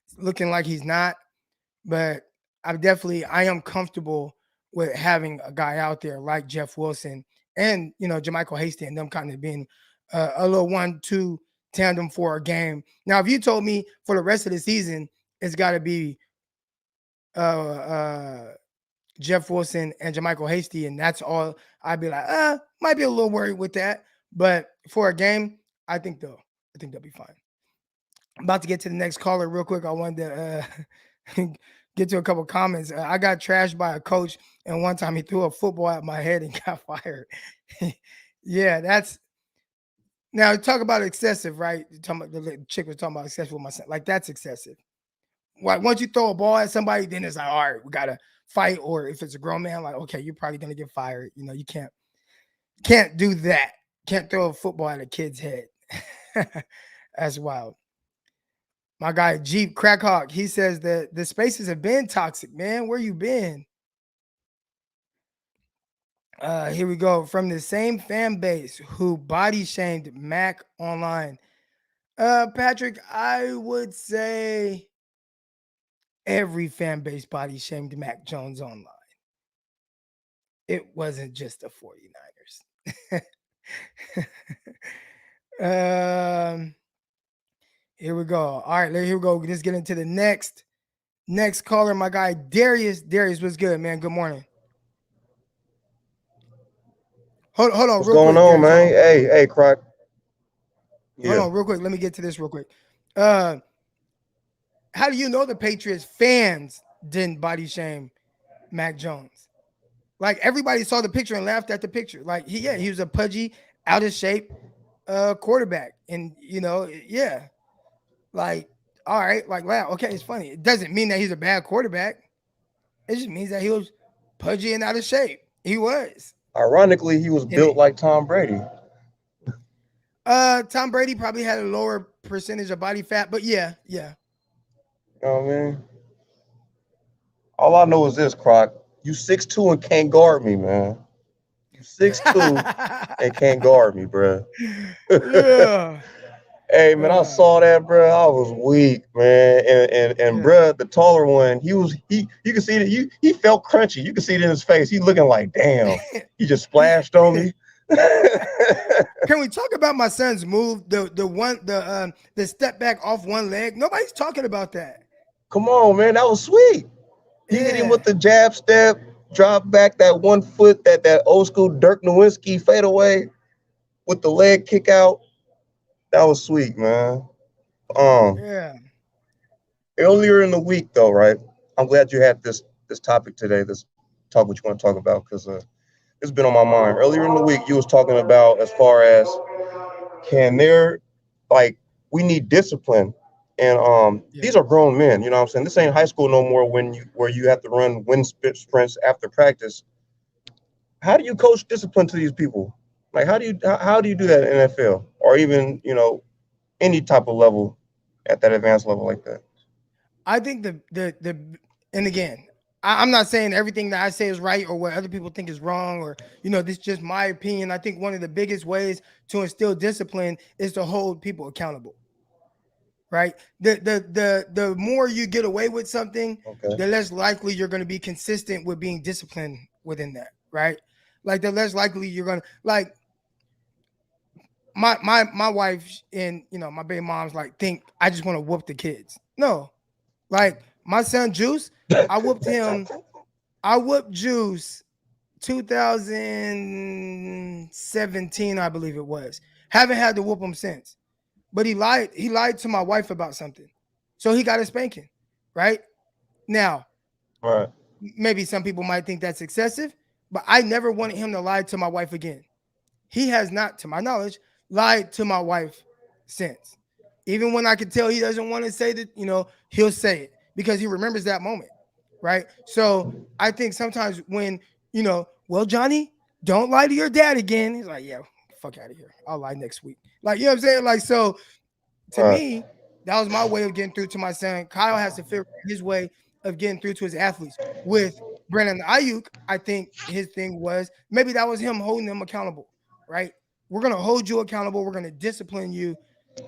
It's looking like he's not, but I am comfortable with having a guy out there like Jeff Wilson and, Jermichael Hasty and them kind of being a little 1-2 tandem for a game. Now, if you told me for the rest of the season, it's got to be Jeff Wilson and Jermichael Hasty, and that's all, I'd be like, might be a little worried with that. But for a game, I think they'll be fine. I'm about to get to the next caller real quick. I wanted to get to a couple comments. I got trashed by a coach, and one time he threw a football at my head and got fired. Yeah, now talk about excessive, right? The chick was talking about excessive with my son. Like, that's excessive. Like, once you throw a ball at somebody, then it's like, all right, we gotta fight. Or if it's a grown man, like, okay, you're probably gonna get fired. You can't do that. Can't throw a football at a kid's head. That's wild. My guy Jeep Crackhawk, he says that the spaces have been toxic, man. Where you been? Here we go. From the same fan base who body shamed Mac online. Patrick, I would say every fan base body shamed Mac Jones online. It wasn't just the 49ers. Here we go. All right, here we go. Let's get into the next caller. My guy Darius. Darius, what's good, man? Good morning. Hold on. What's going on, man? Hey, Croc. Yeah. Hold on, real quick. Let me get to this real quick. How do you know the Patriots fans didn't body shame Mac Jones? Like, everybody saw the picture and laughed at the picture. Like, he was a pudgy, out of shape quarterback. And, like, all right, like, wow, okay, it's funny. It doesn't mean that he's a bad quarterback. It just means that he was pudgy and out of shape. He was. Ironically, he was built like Tom Brady. Tom Brady probably had a lower percentage of body fat, but yeah. You know what I mean? All I know is this, Croc. You 6'2" and can't guard me, man. You 6'2" and can't guard me, bro. Yeah. Hey, man, I saw that, bro. I was weak, man. And bro, the taller one, you can see that he felt crunchy. You can see it in his face. He looking like, damn, he just splashed on me. Can we talk about my son's move? The step back off one leg. Nobody's talking about that. Come on, man, that was sweet. He hit him with the jab step, drop back that 1 foot, that old school Dirk Nowitzki fadeaway with the leg kick out. That was sweet, man. Earlier in the week, though, right? I'm glad you had this topic today. This talk what you want to talk about, because it's been on my mind. Earlier in the week, you was talking about as far as we need discipline. And these are grown men, you know what I'm saying? This ain't high school no more where you have to run wind sprints after practice. How do you coach discipline to these people? Like, how do you do that in NFL or even any type of level at that advanced level like that? I think and again, I'm not saying everything that I say is right or what other people think is wrong, or this is just my opinion. I think one of the biggest ways to instill discipline is to hold people accountable. Right? The more you get away with something, Okay. the less likely you're going to be consistent with being disciplined within that. Right? Like the less likely you're going to like my wife and my baby mom's like think I just want to whoop the kids. No, like my son Juice, I whooped him. I whooped Juice 2017, I believe it was. Haven't had to whoop him since. But he lied. He lied to my wife about something, so he got a spanking. Right now, Right. maybe some people might think that's excessive, but I never wanted him to lie to my wife again. He has not, to my knowledge, lied to my wife since. Even when I could tell he doesn't want to say that, he'll say it because he remembers that moment. Right. So I think sometimes when, well, Johnny, don't lie to your dad again. He's like, yeah, fuck out of here. I'll lie next week. Like, you know what I'm saying? Like, so to Right. me, that was my way of getting through to my son. Kyle has to figure out his way of getting through to his athletes. With Brandon Ayuk, I think his thing was maybe that was him holding them accountable, right? We're gonna hold you accountable. We're gonna discipline you.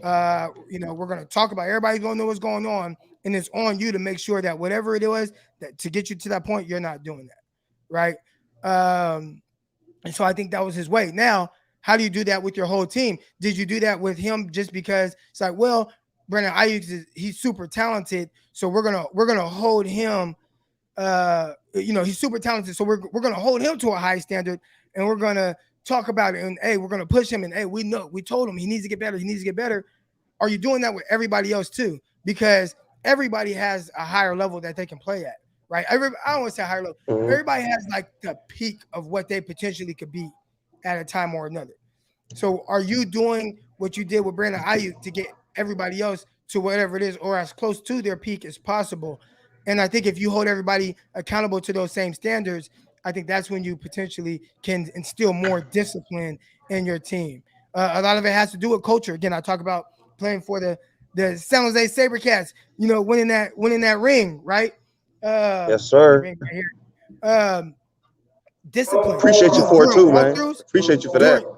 We're gonna talk about everybody's gonna know what's going on, and it's on you to make sure that whatever it was that to get you to that point, you're not doing that, right? And so I think that was his way. Now, how do you do that with your whole team? Did you do that with him just because it's like, well, Brandon Ayuk he's super talented, so we're gonna hold him. He's super talented, so we're gonna hold him to a high standard, and we're gonna talk about it. And hey, we're gonna push him. And hey, we told him he needs to get better. He needs to get better. Are you doing that with everybody else too? Because everybody has a higher level that they can play at, right? I don't want to say higher level. Mhm. Everybody has like the peak of what they potentially could be at a time or another. So are you doing what you did with Brandon Ayuk to get everybody else to whatever it is or as close to their peak as possible? And I think if you hold everybody accountable to those same standards, I think that's when you potentially can instill more discipline in your team. A lot of it has to do with culture. Again, I talk about playing for the San Jose SaberCats, winning that ring, right? Yes, The sir. ring right here. Discipline. Appreciate you for it During too, man. walkthroughs, Appreciate you for during that.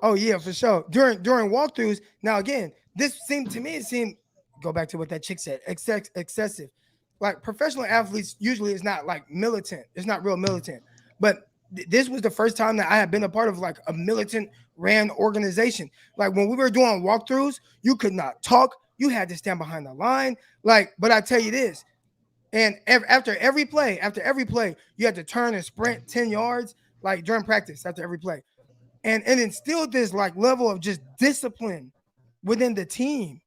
Oh yeah, for sure. During walkthroughs. Now again, this seemed to me it seemed go back to what that chick said. Excessive. Like professional athletes usually is not like militant. It's not real militant. But this was the first time that I had been a part of like a militant ran organization. Like when we were doing walkthroughs, you could not talk. You had to stand behind the line. Like, but I tell you this, and after every play, you had to turn and sprint 10 yards, like during practice after every play and instilled this like level of just discipline within the team.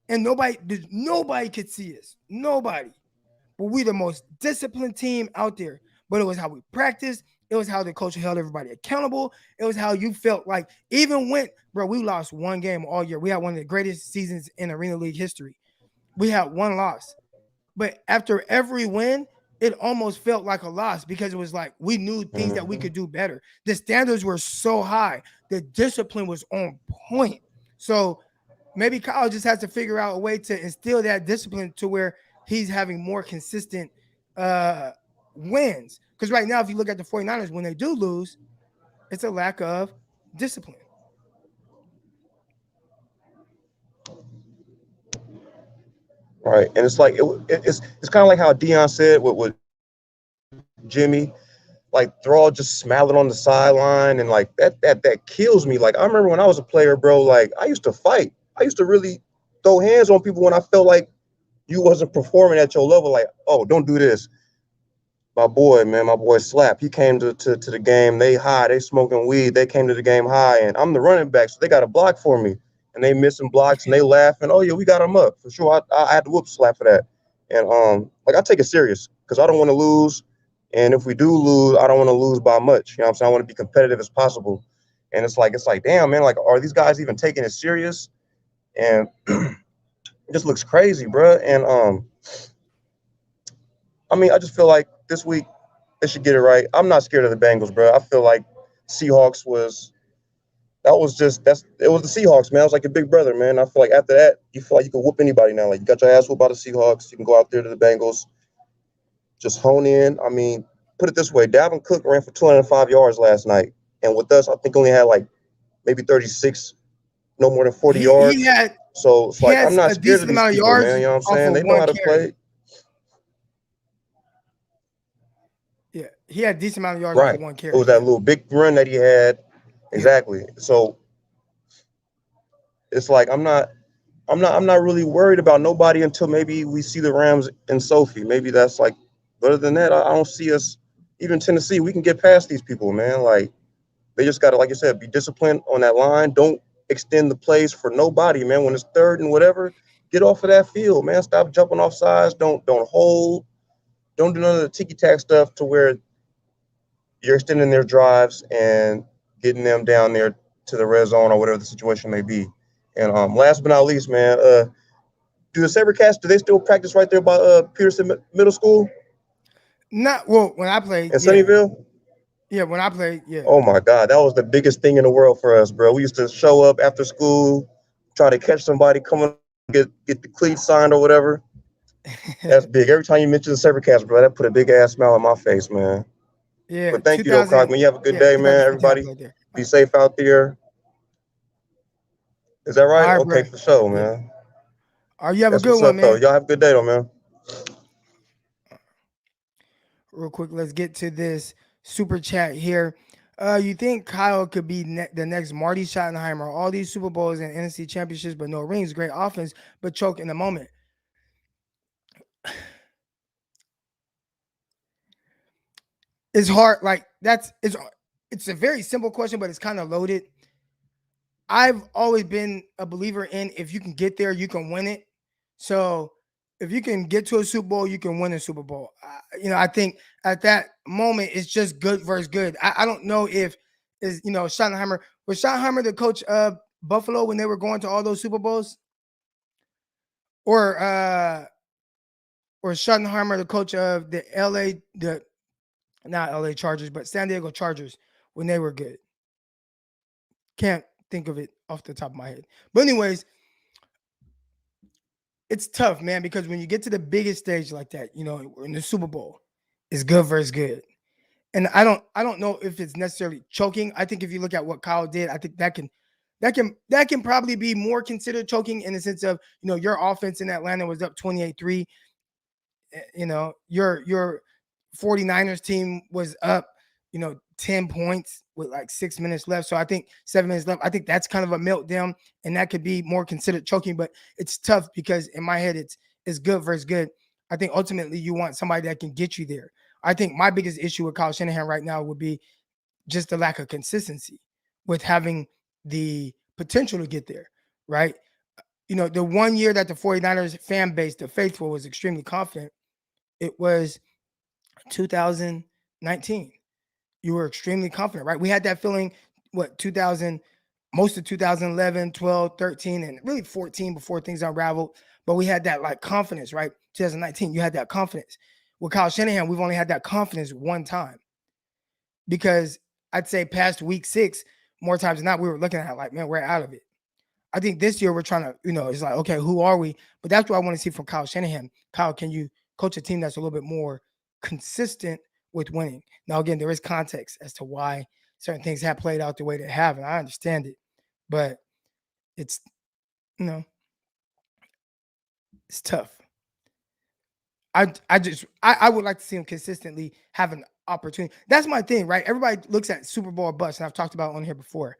And nobody could see us. Nobody. But we the most disciplined team out there. But it was how we practiced. It was how the coach held everybody accountable. It was how you felt like even when, bro, we lost one game all year. We had one of the greatest seasons in Arena League history. We had one loss. But after every win, it almost felt like a loss because it was like we knew things that we could do better. The standards were so high, the discipline was on point. So maybe Kyle just has to figure out a way to instill that discipline to where he's having more consistent wins. Because right now, if you look at the 49ers, when they do lose, it's a lack of discipline. Right. And it's like it's kind of like how Dion said with Jimmy, like they're all just smiling on the sideline, and like that kills me. Like I remember when I was a player, bro, like I used to fight. I used to really throw hands on people when I felt like you wasn't performing at your level. Like, oh, don't do this. My boy, man, my boy Slap, he came to the game. They high, they smoking weed. They came to the game high, and I'm the running back, so they got a block for me. And they missing blocks, and they laughing. Oh yeah, we got him up for sure. I had to whoop Slap for that. And like I take it serious because I don't want to lose. And if we do lose, I don't want to lose by much. You know what I'm saying? I want to be competitive as possible. And it's like, damn, man, like, are these guys even taking it serious? And it just looks crazy, bro. And I mean, I just feel like this week they should get it right. I'm not scared of the Bengals, bro. I feel like Seahawks was That was it was the Seahawks, man. I was like a big brother, man. I feel like after that, you feel like you can whoop anybody now. Like you got your ass whooped by the Seahawks, you can go out there to the Bengals, just hone in. I mean, put it this way: Dalvin Cook ran for 205 yards last night, and with us, I think only had like maybe 36, no more than 40 He yards. had So it's he like had I'm not a scared of decent these amount of people, man. yards You know what I'm off saying? of They know one how to carry. play. Yeah, he had a decent amount of yards off Right. of one It carry. was that little big run that he had. Yeah. Exactly. So it's like I'm not really worried about nobody until maybe we see the Rams in Sophie. Maybe that's like, but other than that, I don't see us. Even Tennessee, we can get past these people, man. Like they just gotta, like you said, be disciplined on that line. Don't extend the plays for nobody, man. When it's third and whatever, get off of that field, man. Stop jumping off sides. Don't hold. Don't do none of the ticky tack stuff to where you're extending their drives and getting them down there to the red zone or whatever the situation may be. And last but not least, man, do the Sabercats, do they still practice right there by Peterson Middle School Not well when I played, in yeah. Sunnyvale? Yeah, when I played, yeah. Oh my God, that was the biggest thing in the world for us, bro. We used to show up after school, try to catch somebody coming, get the cleats signed or whatever. That's big. Every time you mention the Sabercats, bro, that put a big ass smile on my face, man. Yeah, But thank you though, Croc. Man, you have a good day, man. 2015 I Everybody, played there. be safe out there. Is that All right? right, Okay, bro. for sure, Yeah. man. All right, you have a That's good what's one, up, though. man. Y'all have a good day, though, man. Real quick, let's get to this super chat here. You think Kyle could be the next Marty Schottenheimer? All these Super Bowls and NFC championships, but no rings. Great offense, but choke in the moment. It's hard. Like it's a very simple question, but it's kind of loaded. I've always been a believer in if you can get there, you can win it. So if you can get to a Super Bowl, you can win a Super Bowl. I think at that moment it's just good versus good. I don't know if Schottenheimer was Schottenheimer the coach of Buffalo when they were going to all those Super Bowls, or Schottenheimer the coach of the not LA Chargers but San Diego Chargers when they were good. Can't think of it off the top of my head. But anyways, it's tough, man, because when you get to the biggest stage like that, in the Super Bowl, it's good versus good. And I don't know if it's necessarily choking. I think if you look at what Kyle did, I think that can probably be more considered choking in the sense of, your offense in Atlanta was up 28-3. Your 49ers team was up, 10 points with like 6 minutes left. So I think 7 minutes left. I think that's kind of a meltdown, and that could be more considered choking, but it's tough because in my head, it's good versus good. I think ultimately you want somebody that can get you there. I think my biggest issue with Kyle Shanahan right now would be just the lack of consistency with having the potential to get there, right? The 1 year that the 49ers fan base, the faithful, was extremely confident, it was 2019. You were extremely confident, right? We had that feeling, most of 2011, 12, 13, and really 14 before things unraveled. But we had that like confidence, right? 2019, you had that confidence. With Kyle Shanahan, we've only had that confidence one time. Because I'd say past week 6, more times than not, we were looking at it like, man, we're out of it. I think this year we're trying to, it's like, okay, who are we? But that's what I want to see from Kyle Shanahan. Kyle, can you coach a team that's a little bit more consistent with winning? Now, again, there is context as to why certain things have played out the way they have, and I understand it. But it's, it's tough. I would like to see him consistently have an opportunity. That's my thing, right? Everybody looks at Super Bowl bust, and I've talked about it on here before.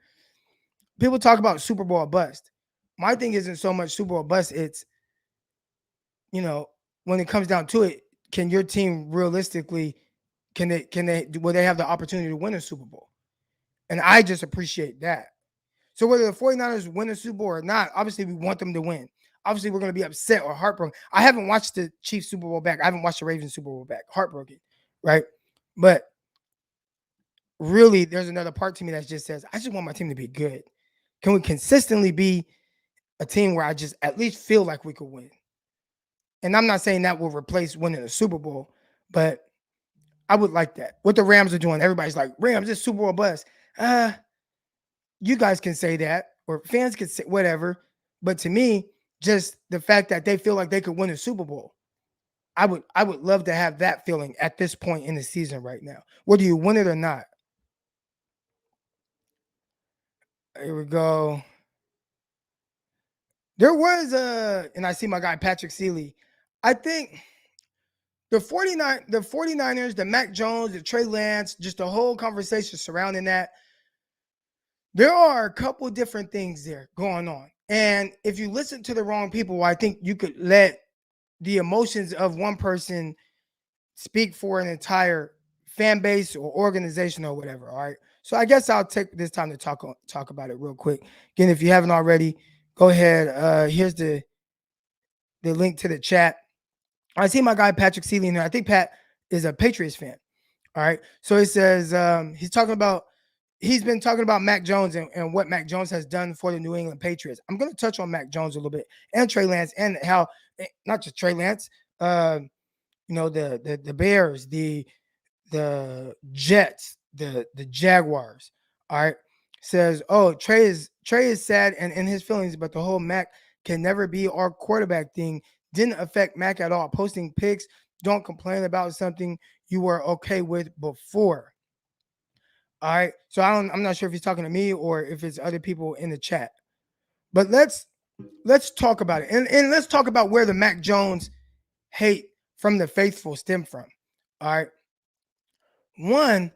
People talk about Super Bowl bust. My thing isn't so much Super Bowl bust. It's, when it comes down to it, can your team realistically, will they have the opportunity to win a Super Bowl? And I just appreciate that. So whether the 49ers win a Super Bowl or not, obviously we want them to win. Obviously we're going to be upset or heartbroken. I haven't watched the Chiefs Super Bowl back. I haven't watched the Ravens Super Bowl back. Heartbroken, right? But really, there's another part to me that just says, I just want my team to be good. Can we consistently be a team where I just at least feel like we could win? And I'm not saying that will replace winning a Super Bowl, but I would like that. What the Rams are doing, everybody's like, Rams, this Super Bowl bust. you guys can say that, or fans can say whatever. But to me, just the fact that they feel like they could win a Super Bowl, I would love to have that feeling at this point in the season right now, whether you win it or not. Here we go. There was and I see my guy Patrick Seeley. I think the 49ers, the Mac Jones, the Trey Lance, just the whole conversation surrounding that. There are a couple different things there going on. And if you listen to the wrong people, I think you could let the emotions of one person speak for an entire fan base or organization or whatever. All right. So I guess I'll take this time to talk about it real quick. Again, if you haven't already, go ahead. Here's the link to the chat. I see my guy Patrick Seeley in there. I think Pat is a Patriots fan. All right. So it says he's been talking about Mac Jones and what Mac Jones has done for the New England Patriots. I'm going to touch on Mac Jones a little bit and Trey Lance, and how not just Trey Lance, the Bears, the Jets, the Jaguars. All right. Says, oh, Trey is sad and in his feelings, but the whole Mac can never be our quarterback thing didn't affect Mac at all. Posting pics, don't complain about something you were okay with before. All right. So I'm not sure if he's talking to me or if it's other people in the chat. But let's talk about it. And let's talk about where the Mac Jones hate from the faithful stem from. All right. One,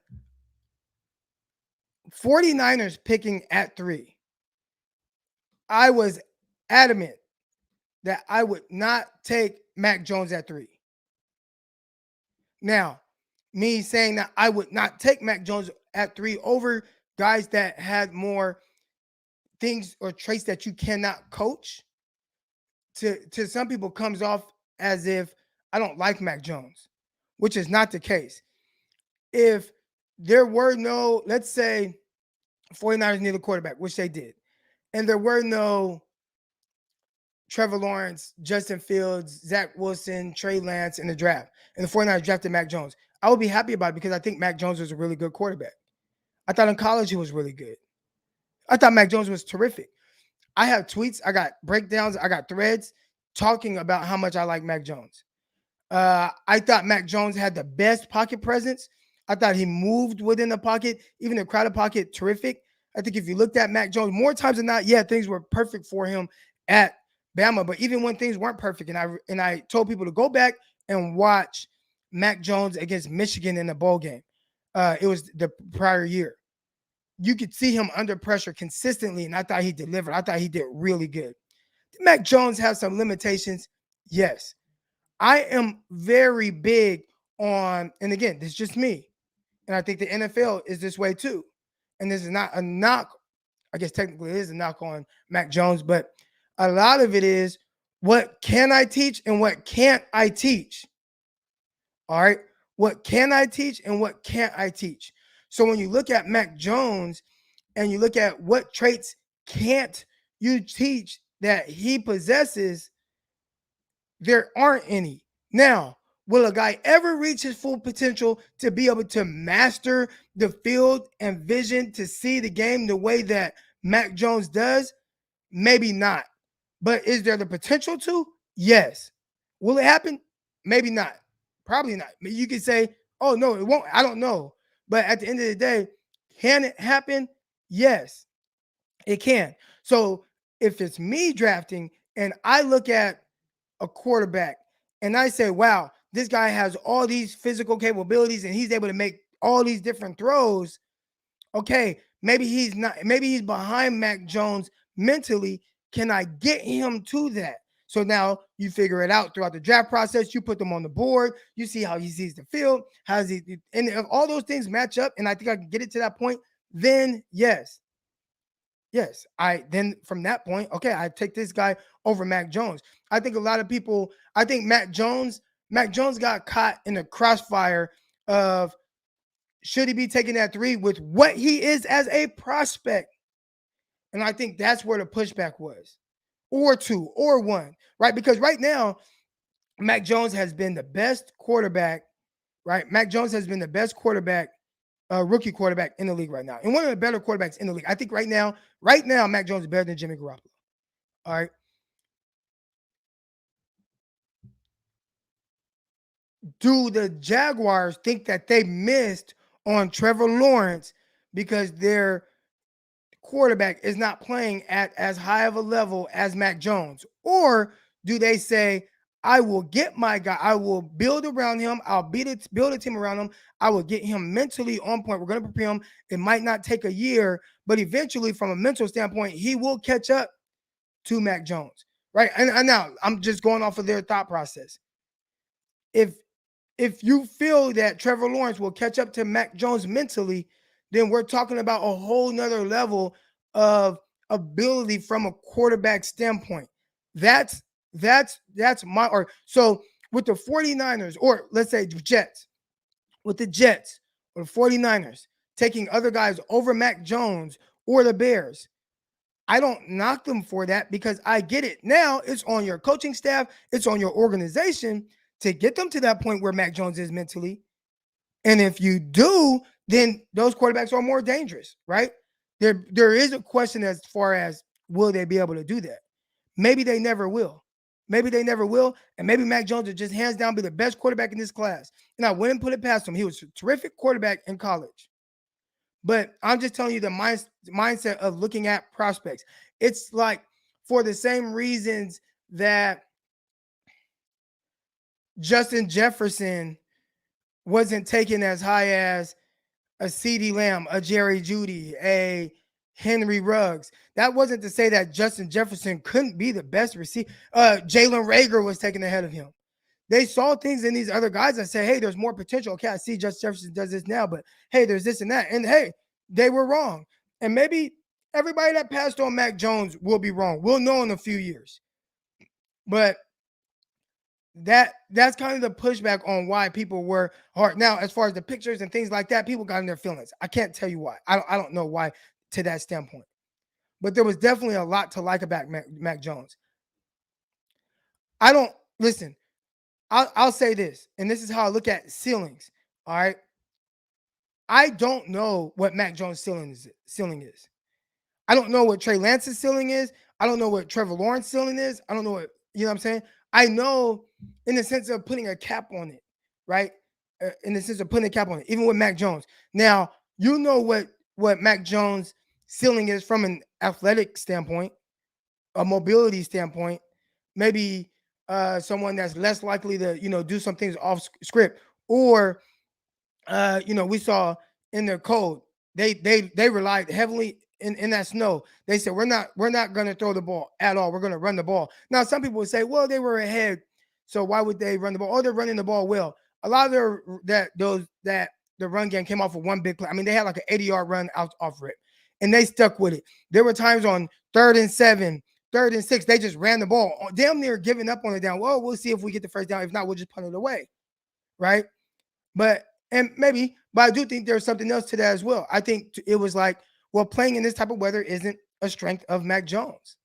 49ers picking at 3. I was adamant that I would not take Mac Jones at 3. Now, me saying that I would not take Mac Jones at 3 over guys that had more things or traits that you cannot coach, to some people comes off as if I don't like Mac Jones, which is not the case. If there were no, let's say 49ers need a quarterback, which they did, and there were no Trevor Lawrence, Justin Fields, Zach Wilson, Trey Lance in the draft, and the 49ers drafted Mac Jones, I would be happy about it because I think Mac Jones was a really good quarterback. I thought in college he was really good. I thought Mac Jones was terrific. I have tweets, I got breakdowns, I got threads talking about how much I like Mac Jones. I thought Mac Jones had the best pocket presence. I thought he moved within the pocket, even the crowded pocket, terrific. I think if you looked at Mac Jones, more times than not, yeah, things were perfect for him at Bama. But even when things weren't perfect, and I told people to go back and watch Mac Jones against Michigan in the bowl game. It was the prior year. You could see him under pressure consistently, and I thought he delivered. I thought he did really good. Did Mac Jones have some limitations? Yes. I am very big on, and again, this is just me, and I think the NFL is this way too. And this is not a knock. I guess technically it is a knock on Mac Jones, but a lot of it is, what can I teach and what can't I teach? All right. What can I teach and what can't I teach? So when you look at Mac Jones and you look at what traits can't you teach that he possesses, there aren't any. Now, will a guy ever reach his full potential to be able to master the field and vision to see the game the way that Mac Jones does? Maybe not. But is there the potential to? Yes. Will it happen? Maybe not. Probably not. You could say, oh, no, it won't. I don't know. But at the end of the day, can it happen? Yes, it can. So if it's me drafting and I look at a quarterback and I say, wow, this guy has all these physical capabilities and he's able to make all these different throws. Okay, maybe he's behind Mac Jones mentally. Can I get him to that? So now you figure it out throughout the draft process. You put them on the board. You see how he sees the field. And if all those things match up, and I think I can get it to that point, then yes. Then from that point, okay, I take this guy over Mac Jones. I think a lot of people, I think Mac Jones got caught in the crossfire of, should he be taking that 3 with what he is as a prospect? And I think that's where the pushback was. Or 2 or 1, right? Because right now, Mac Jones has been the best quarterback, right? Mac Jones has been the best quarterback rookie quarterback in the league right now, and one of the better quarterbacks in the league. I think right now, Mac Jones is better than Jimmy Garoppolo. All right. Do the Jaguars think that they missed on Trevor Lawrence because their quarterback is not playing at as high of a level as Mac Jones? Or do they say, I will get my guy, I will build around him, I'll build a team around him, I will get him mentally on point. We're going to prepare him. It might not take a year, but eventually, from a mental standpoint, he will catch up to Mac Jones, right? And now I'm just going off of their thought process. If you feel that Trevor Lawrence will catch up to Mac Jones mentally, then we're talking about a whole nother level of ability from a quarterback standpoint. That's my, or so with the 49ers, or let's say Jets, with the Jets or the 49ers taking other guys over Mac Jones or the Bears, I don't knock them for that because I get it. Now it's on your coaching staff, it's on your organization to get them to that point where Mac Jones is mentally. And if you do, then those quarterbacks are more dangerous, right? There is a question as far as will they be able to do that? Maybe they never will. Maybe they never will. And maybe Mac Jones will just hands down be the best quarterback in this class. And I wouldn't put it past him. He was a terrific quarterback in college. But I'm just telling you the mindset of looking at prospects. It's like for the same reasons that Justin Jefferson wasn't taken as high as a CeeDee Lamb, a Jerry Jeudy, a Henry Ruggs. That wasn't to say that Justin Jefferson couldn't be the best receiver. Jalen Reagor was taken ahead of him. They saw things in these other guys and said, hey, there's more potential. Okay, I see Justin Jefferson does this now, but hey, there's this and that. And hey, they were wrong. And maybe everybody that passed on Mac Jones will be wrong. We'll know in a few years. But that's kind of the pushback on why people were hard. Now, as far as the pictures and things like that, people got in their feelings. I can't tell you why. I don't know why to that standpoint. But there was definitely a lot to like about Mac Jones. I'll say this, and this is how I look at ceilings. All right. I don't know what Mac Jones' ceiling is. I don't know what Trey Lance's ceiling is. I don't know what Trevor Lawrence's ceiling is. I don't know what, you know what I'm saying? I know in the sense of putting a cap on it, right? In the sense of putting a cap on it, even with Mac Jones. Now, you know what Mac Jones' ceiling is from an athletic standpoint, a mobility standpoint, maybe someone that's less likely to, do some things off script, or, we saw in their code, they relied heavily in that snow. They said, we're not going to throw the ball at all. We're going to run the ball. Now, some people would say, well, they were ahead, so why would they run the ball? Oh, they're running the ball well. A lot of the run game came off of one big play. I mean, they had like an 80-yard run off rip, and they stuck with it. There were times on 3rd and 7, 3rd and 6, they just ran the ball, damn near giving up on it down. Well, we'll see if we get the first down. If not, we'll just punt it away, right? But I do think there's something else to that as well. I think it was like, well, playing in this type of weather isn't a strength of Mac Jones.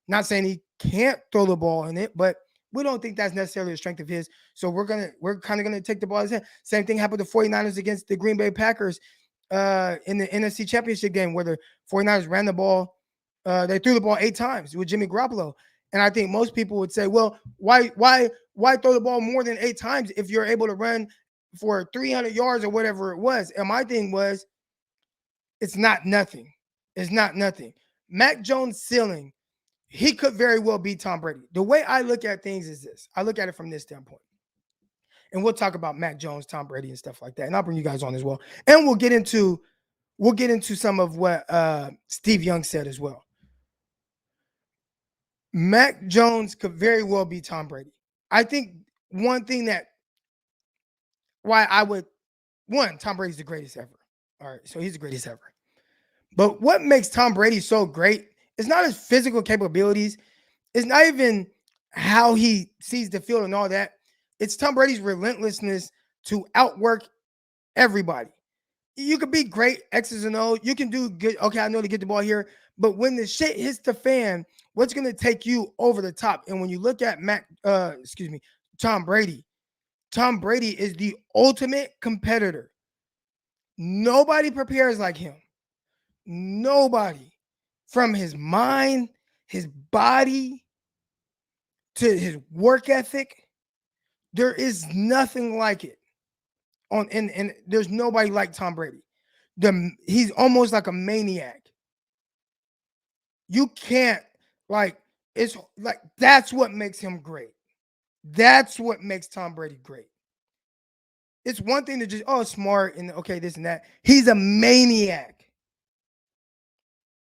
Not saying he can't throw the ball in it, but we don't think that's necessarily a strength of his. So we're kind of gonna take the ball as him. Same thing happened to 49ers against the Green Bay Packers in the NFC Championship game, where the 49ers ran the ball. They threw the ball 8 times with Jimmy Garoppolo. And I think most people would say, well, why throw the ball more than 8 times if you're able to run for 300 yards or whatever it was? And my thing was, it's not nothing. It's not nothing. Mac Jones' ceiling, he could very well be Tom Brady. The way I look at things is this. I look at it from this standpoint. And we'll talk about Mac Jones, Tom Brady, and stuff like that. And I'll bring you guys on as well. And we'll get into some of what Steve Young said as well. Mac Jones could very well be Tom Brady. I think one thing Tom Brady's the greatest ever. All right, so he's the greatest ever. But what makes Tom Brady so great is not his physical capabilities. It's not even how he sees the field and all that. It's Tom Brady's relentlessness to outwork everybody. You could be great, X's and O's. You can do good. Okay, I know to get the ball here. But when the shit hits the fan, what's going to take you over the top? And when you look at Tom Brady is the ultimate competitor. Nobody prepares like him. Nobody. From his mind, his body, to his work ethic, there is nothing like it. And there's nobody like Tom Brady. He's almost like a maniac. You can't, like, it's like, that's what makes him great. That's what makes Tom Brady great. It's one thing to just, smart and okay, this and that. He's a maniac.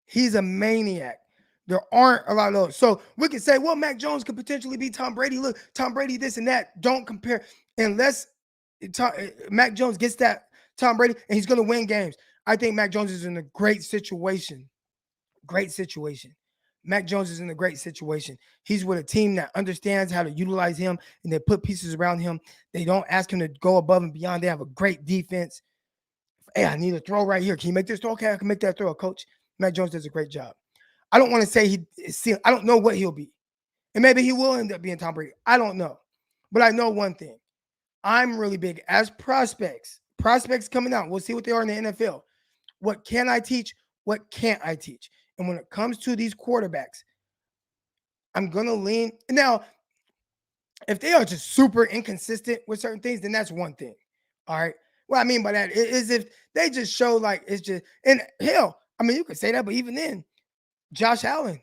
He's a maniac. There aren't a lot of those. So we can say, well, Mac Jones could potentially be Tom Brady. Look, Tom Brady, this and that. Don't compare. Unless Mac Jones gets that Tom Brady and he's going to win games. I think Mac Jones is in a great situation. Great situation. Mac Jones is in a great situation. He's with a team that understands how to utilize him, and they put pieces around him. They don't ask him to go above and beyond. They have a great defense. Hey, I need a throw right here. Can you make this throw? Okay, I can make that throw, coach. Mac Jones does a great job. I don't want to say I don't know what he'll be. And maybe he will end up being Tom Brady. I don't know. But I know one thing. I'm really big as prospects coming out. We'll see what they are in the NFL. What can I teach? What can't I teach? And when it comes to these quarterbacks, I'm going to lean. Now, if they are just super inconsistent with certain things, then that's one thing. All right. What I mean by that is if they just show like it's just, and hell, I mean, you could say that, but even then, Josh Allen,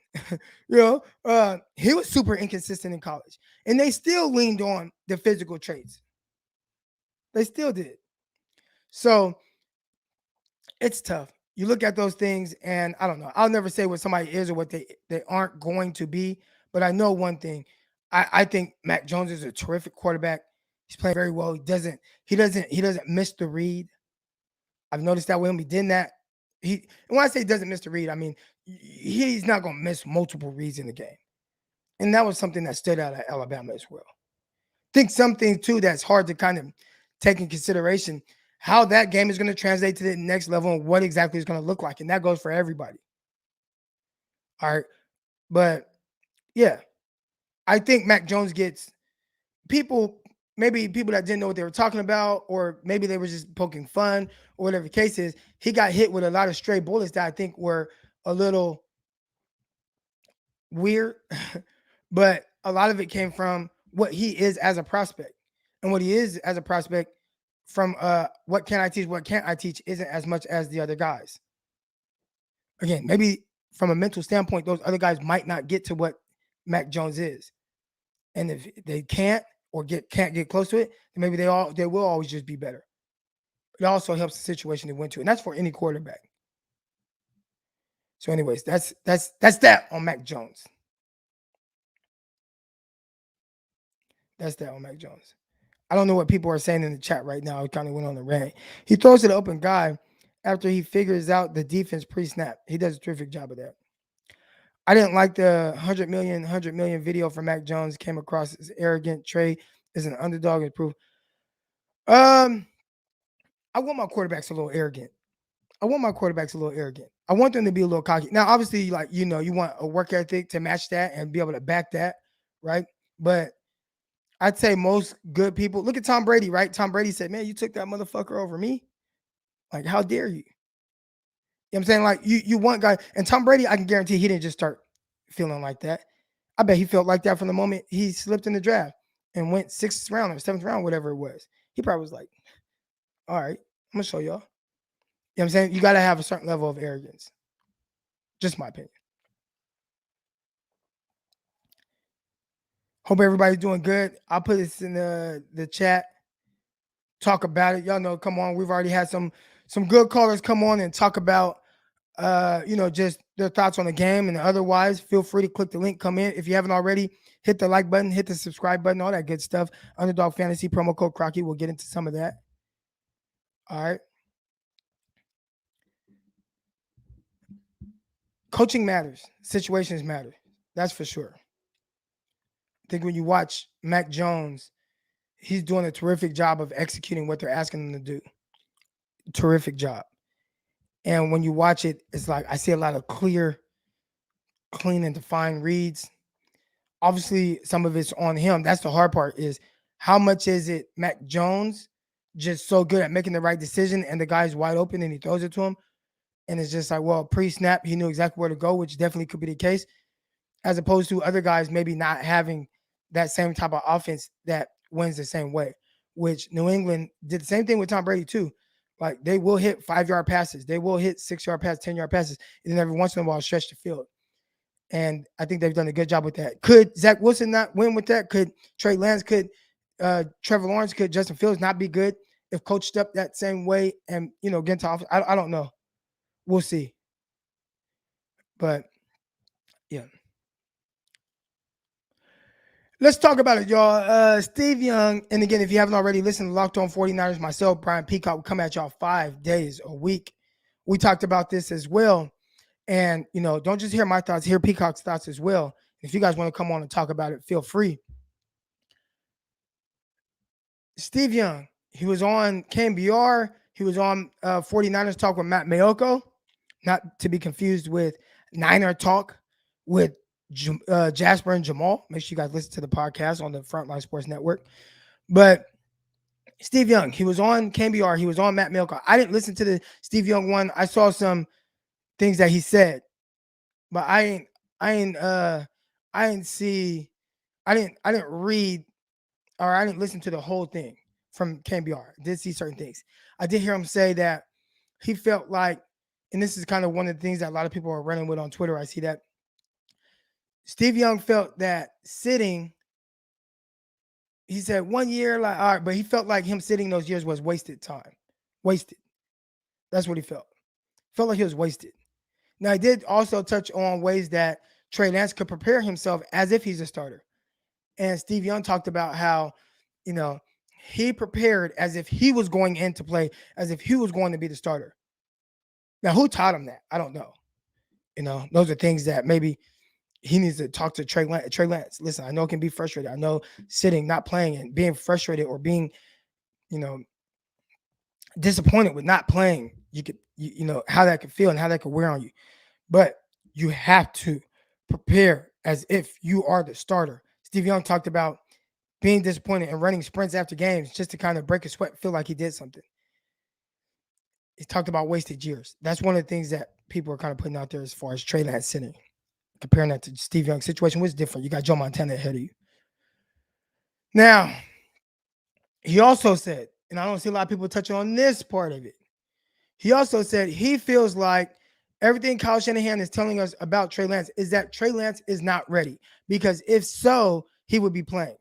he was super inconsistent in college, and they still leaned on the physical traits. They still did. So it's tough. You look at those things, and I don't know. I'll never say what somebody is or what they aren't going to be, but I know one thing. I think Mac Jones is a terrific quarterback. He's playing very well. He doesn't miss the read. I've noticed that with him. He did that. And when I say doesn't miss the read, I mean he's not going to miss multiple reads in the game. And that was something that stood out at Alabama as well. I think something, too, that's hard to kind of take in consideration, how that game is going to translate to the next level and what exactly it's going to look like. And that goes for everybody. All right. But, yeah, I think Mac Jones gets maybe people that didn't know what they were talking about, or maybe they were just poking fun or whatever the case is. He got hit with a lot of stray bullets that I think were a little weird, but a lot of it came from what he is as a prospect. And what he is as a prospect from what can I teach, what can't I teach isn't as much as the other guys. Again, maybe from a mental standpoint, those other guys might not get to what Mac Jones is. And if they can't get close to it, then maybe they will always just be better. It also helps the situation they went to, and that's for any quarterback. So, anyways, that's that on Mac Jones. That's that on Mac Jones. I don't know what people are saying in the chat right now. It kind of went on a rant. He throws to the open guy after he figures out the defense pre-snap. He does a terrific job of that. I didn't like the 100 million video from Mac Jones. Came across as arrogant. Trey is an underdog and proof. I want my quarterbacks a little arrogant. I want them to be a little cocky. Now, obviously, like, you want a work ethic to match that and be able to back that, right? But I'd say most good people, look at Tom Brady, right? Tom Brady said, man, you took that motherfucker over me. Like, how dare you? You know what I'm saying? Like, you want guys, and Tom Brady, I can guarantee he didn't just start feeling like that. I bet he felt like that from the moment he slipped in the draft and went 6th round or 7th round, whatever it was. He probably was like, all right, I'm going to show y'all. You know what I'm saying? You got to have a certain level of arrogance. Just my opinion. Hope everybody's doing good. I'll put this in the chat. Talk about it. Y'all know, come on. We've already had some good callers come on and talk about, just their thoughts on the game. And otherwise, feel free to click the link, come in. If you haven't already, hit the like button, hit the subscribe button, all that good stuff. Underdog Fantasy, promo code Crocky. We'll get into some of that. All right. Coaching matters. Situations matter. That's for sure. I think when you watch Mac Jones, he's doing a terrific job of executing what they're asking him to do. Terrific job. And when you watch it, it's like I see a lot of clear, clean, and defined reads. Obviously, some of it's on him. That's the hard part, is how much is it Mac Jones just so good at making the right decision, and the guy's wide open and he throws it to him. And it's just like, well, pre-snap, he knew exactly where to go, which definitely could be the case, as opposed to other guys maybe not having that same type of offense that wins the same way, which New England did the same thing with Tom Brady too. Like, they will hit 5-yard passes. They will hit 6-yard passes, 10-yard passes, and then every once in a while stretch the field. And I think they've done a good job with that. Could Zach Wilson not win with that? Could Trey Lance, could Trevor Lawrence, could Justin Fields not be good if coached up that same way and, get into offense? I don't know. We'll see. But, yeah. Let's talk about it, y'all. Steve Young, and again, if you haven't already listened to Locked On 49ers, myself, Brian Peacock, will come at y'all 5 days a week. We talked about this as well. And, don't just hear my thoughts, hear Peacock's thoughts as well. If you guys want to come on and talk about it, feel free. Steve Young, he was on KBR. He was on 49ers Talk with Matt Mayoko, not to be confused with Niner Talk with Jasper and Jamal. Make sure you guys listen to the podcast on the Frontline Sports Network. But Steve Young, he was on KBR. He was on Matt Mayoko. I didn't listen to the Steve Young one. I saw some things that he said, but I didn't read, or I didn't listen to the whole thing from KBR. I did see certain things. I did hear him say that he felt like, and this is kind of one of the things that a lot of people are running with on Twitter. I see that Steve Young felt that sitting, he said 1 year, like, all right, but he felt like him sitting those years was wasted time. Wasted. That's what he felt. Felt like he was wasted. Now, I did also touch on ways that Trey Lance could prepare himself as if he's a starter. And Steve Young talked about how, he prepared as if he was going in to play, as if he was going to be the starter. Now, who taught him that? I don't know. Those are things that maybe he needs to talk to Trey Lance. Trey Lance, listen, I know it can be frustrated. I know sitting, not playing, and being frustrated or being, disappointed with not playing, you could, how that could feel and how that could wear on you. But you have to prepare as if you are the starter. Steve Young talked about being disappointed and running sprints after games just to kind of break a sweat, feel like he did something. He talked about wasted years. That's one of the things that people are kind of putting out there as far as Trey Lance sitting. Comparing that to Steve Young's situation was different. You got Joe Montana ahead of you. Now, he also said, and I don't see a lot of people touching on this part of it. He also said he feels like everything Kyle Shanahan is telling us about Trey Lance is that Trey Lance is not ready, because if so, he would be playing.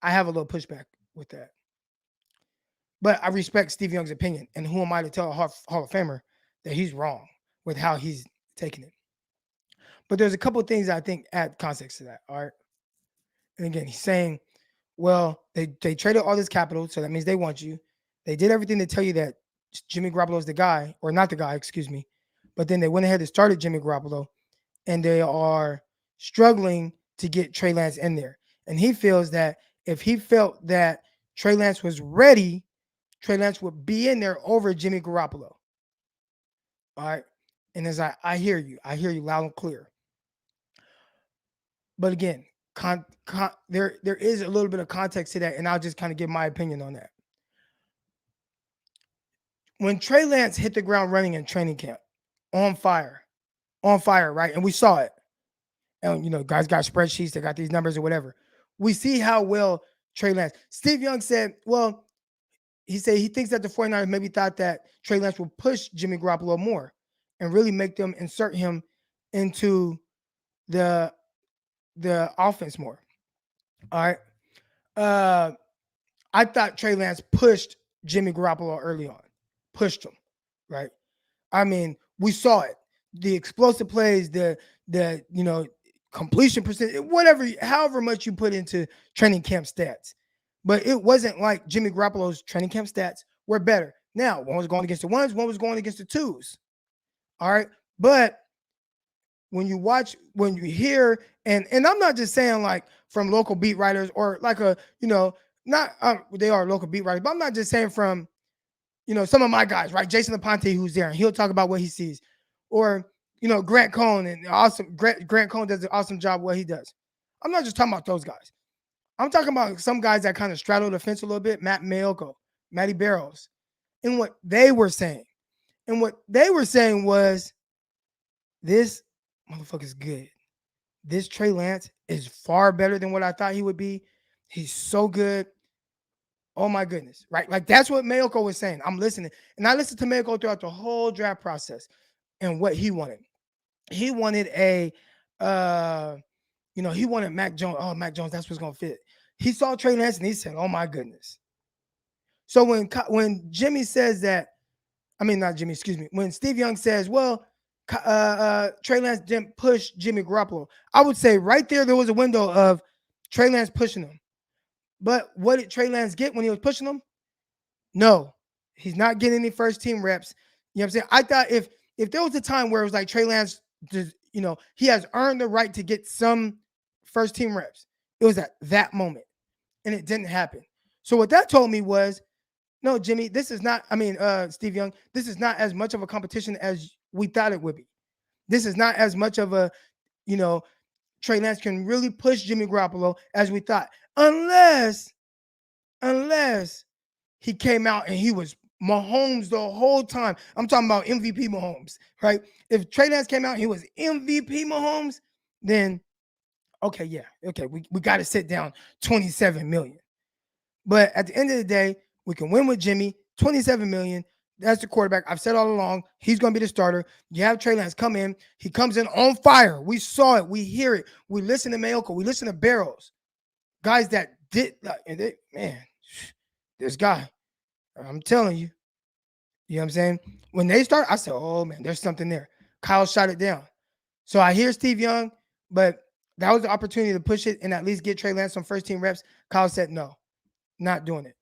I have a little pushback with that. But I respect Steve Young's opinion, and who am I to tell a Hall of Famer that he's wrong with how he's taking it? But there's a couple of things I think add context to that, all right? And again, he's saying, well, they traded all this capital, so that means they want you. They did everything to tell you that Jimmy Garoppolo is the guy, or not the guy, excuse me. But then they went ahead and started Jimmy Garoppolo, and they are struggling to get Trey Lance in there. And he feels that if he felt that Trey Lance was ready, Trey Lance would be in there over Jimmy Garoppolo. All right? And as I hear you loud and clear. But again, there is a little bit of context to that, and I'll just kind of give my opinion on that. When Trey Lance hit the ground running in training camp, on fire, right? And we saw it. And, guys got spreadsheets, they got these numbers or whatever. We see how well Trey Lance. Steve Young said, well, he said he thinks that the 49ers maybe thought that Trey Lance will push Jimmy Garoppolo more and really make them insert him into the offense more. All right. I thought Trey Lance pushed Jimmy Garoppolo early on. Pushed him, right? I mean, we saw it. The explosive plays, the completion percentage, whatever, however much you put into training camp stats. But it wasn't like Jimmy Garoppolo's training camp stats were better. Now, one was going against the ones, one was going against the twos. All right. But when you watch, when you hear, and I'm not just saying like from local beat writers or like they are local beat writers, but I'm not just saying from, some of my guys, right? Jason LaPonte, who's there, and he'll talk about what he sees. Or, Grant Cohn, and Grant Cohn does an awesome job what he does. I'm not just talking about those guys. I'm talking about some guys that kind of straddle the fence a little bit. Matt Mayoko, Matty Barrows, and what they were saying. And what they were saying was, this motherfucker's good. This Trey Lance is far better than what I thought he would be. He's so good. Oh my goodness, right? Like that's what Mayoko was saying. I'm listening. And I listened to Mayoko throughout the whole draft process and what he wanted. He wanted he wanted Mac Jones. Oh, Mac Jones, that's what's gonna fit. He saw Trey Lance and he said, oh my goodness. So when Jimmy says that, I mean, not Jimmy, excuse me. When Steve Young says, well, Trey Lance didn't push Jimmy Garoppolo, I would say right there was a window of Trey Lance pushing him. But what did Trey Lance get when he was pushing him? No, he's not getting any first team reps. You know what I'm saying? I thought if there was a time where it was like Trey Lance, he has earned the right to get some first team reps, it was at that moment. And it didn't happen. So what that told me was, no, Jimmy, this is not, Steve Young, this is not as much of a competition as we thought it would be. This is not as much of a, Trey Lance can really push Jimmy Garoppolo as we thought. Unless he came out and he was Mahomes the whole time. I'm talking about MVP Mahomes, right? If Trey Lance came out and he was MVP Mahomes, then okay, we got to sit down $27 million. But at the end of the day, we can win with Jimmy, $27 million. That's the quarterback. I've said all along, he's going to be the starter. You have Trey Lance come in. He comes in on fire. We saw it. We hear it. We listen to Mayoko. We listen to Barrows. Guys that did, this guy, I'm telling you. You know what I'm saying? When they start, I said, oh, man, there's something there. Kyle shot it down. So I hear Steve Young, but that was the opportunity to push it and at least get Trey Lance some first-team reps. Kyle said, no, not doing it.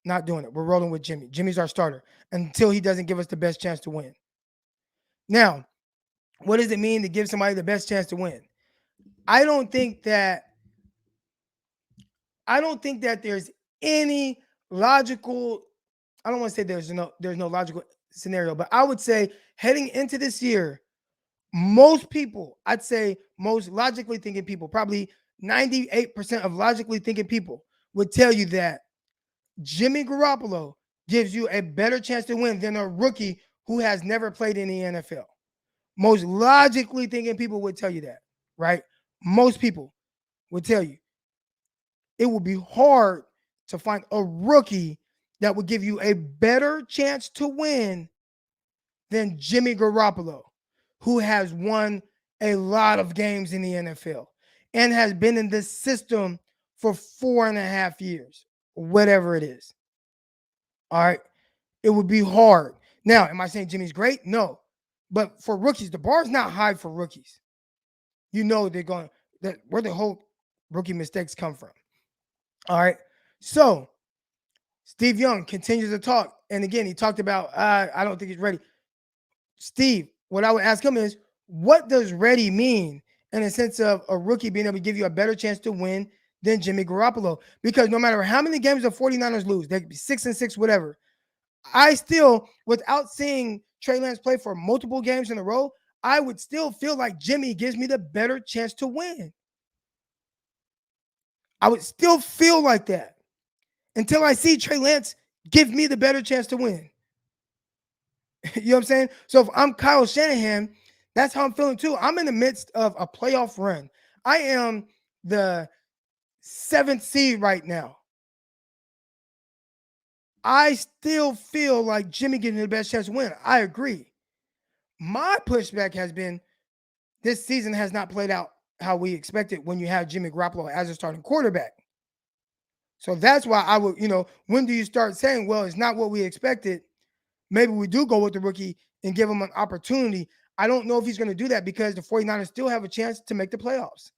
Not doing it. We're rolling with Jimmy. Jimmy's our starter until he doesn't give us the best chance to win. Now, what does it mean to give somebody the best chance to win? I don't think that there's any logical, I don't want to say there's no logical scenario, but I would say heading into this year, most people, I'd say most logically thinking people, probably 98% of logically thinking people would tell you that Jimmy Garoppolo gives you a better chance to win than a rookie who has never played in the NFL. Most logically thinking people would tell you that, right? Most people would tell you. It would be hard to find a rookie that would give you a better chance to win than Jimmy Garoppolo, who has won a lot of games in the NFL and has been in this system for 4.5 years, whatever it is. All right. It would be hard. Now, am I saying Jimmy's great? No. But for rookies, the bar's not high for rookies. You know where the whole rookie mistakes come from. All right. So Steve Young continues to talk. And again, he talked about, I don't think he's ready. Steve, what I would ask him is, what does ready mean in the sense of a rookie being able to give you a better chance to win than Jimmy Garoppolo? Because no matter how many games the 49ers lose, they could be 6-6, whatever. I still, without seeing Trey Lance play for multiple games in a row, I would still feel like Jimmy gives me the better chance to win. I would still feel like that until I see Trey Lance give me the better chance to win. You know what I'm saying? So if I'm Kyle Shanahan, that's how I'm feeling too. I'm in the midst of a playoff run. I am the 7th seed right now. I still feel like Jimmy gives me the best chance to win. I agree. My pushback has been this season has not played out how we expected when you have Jimmy Garoppolo as a starting quarterback. So that's why I would, when do you start saying, well, it's not what we expected? Maybe we do go with the rookie and give him an opportunity. I don't know if he's going to do that because the 49ers still have a chance to make the playoffs.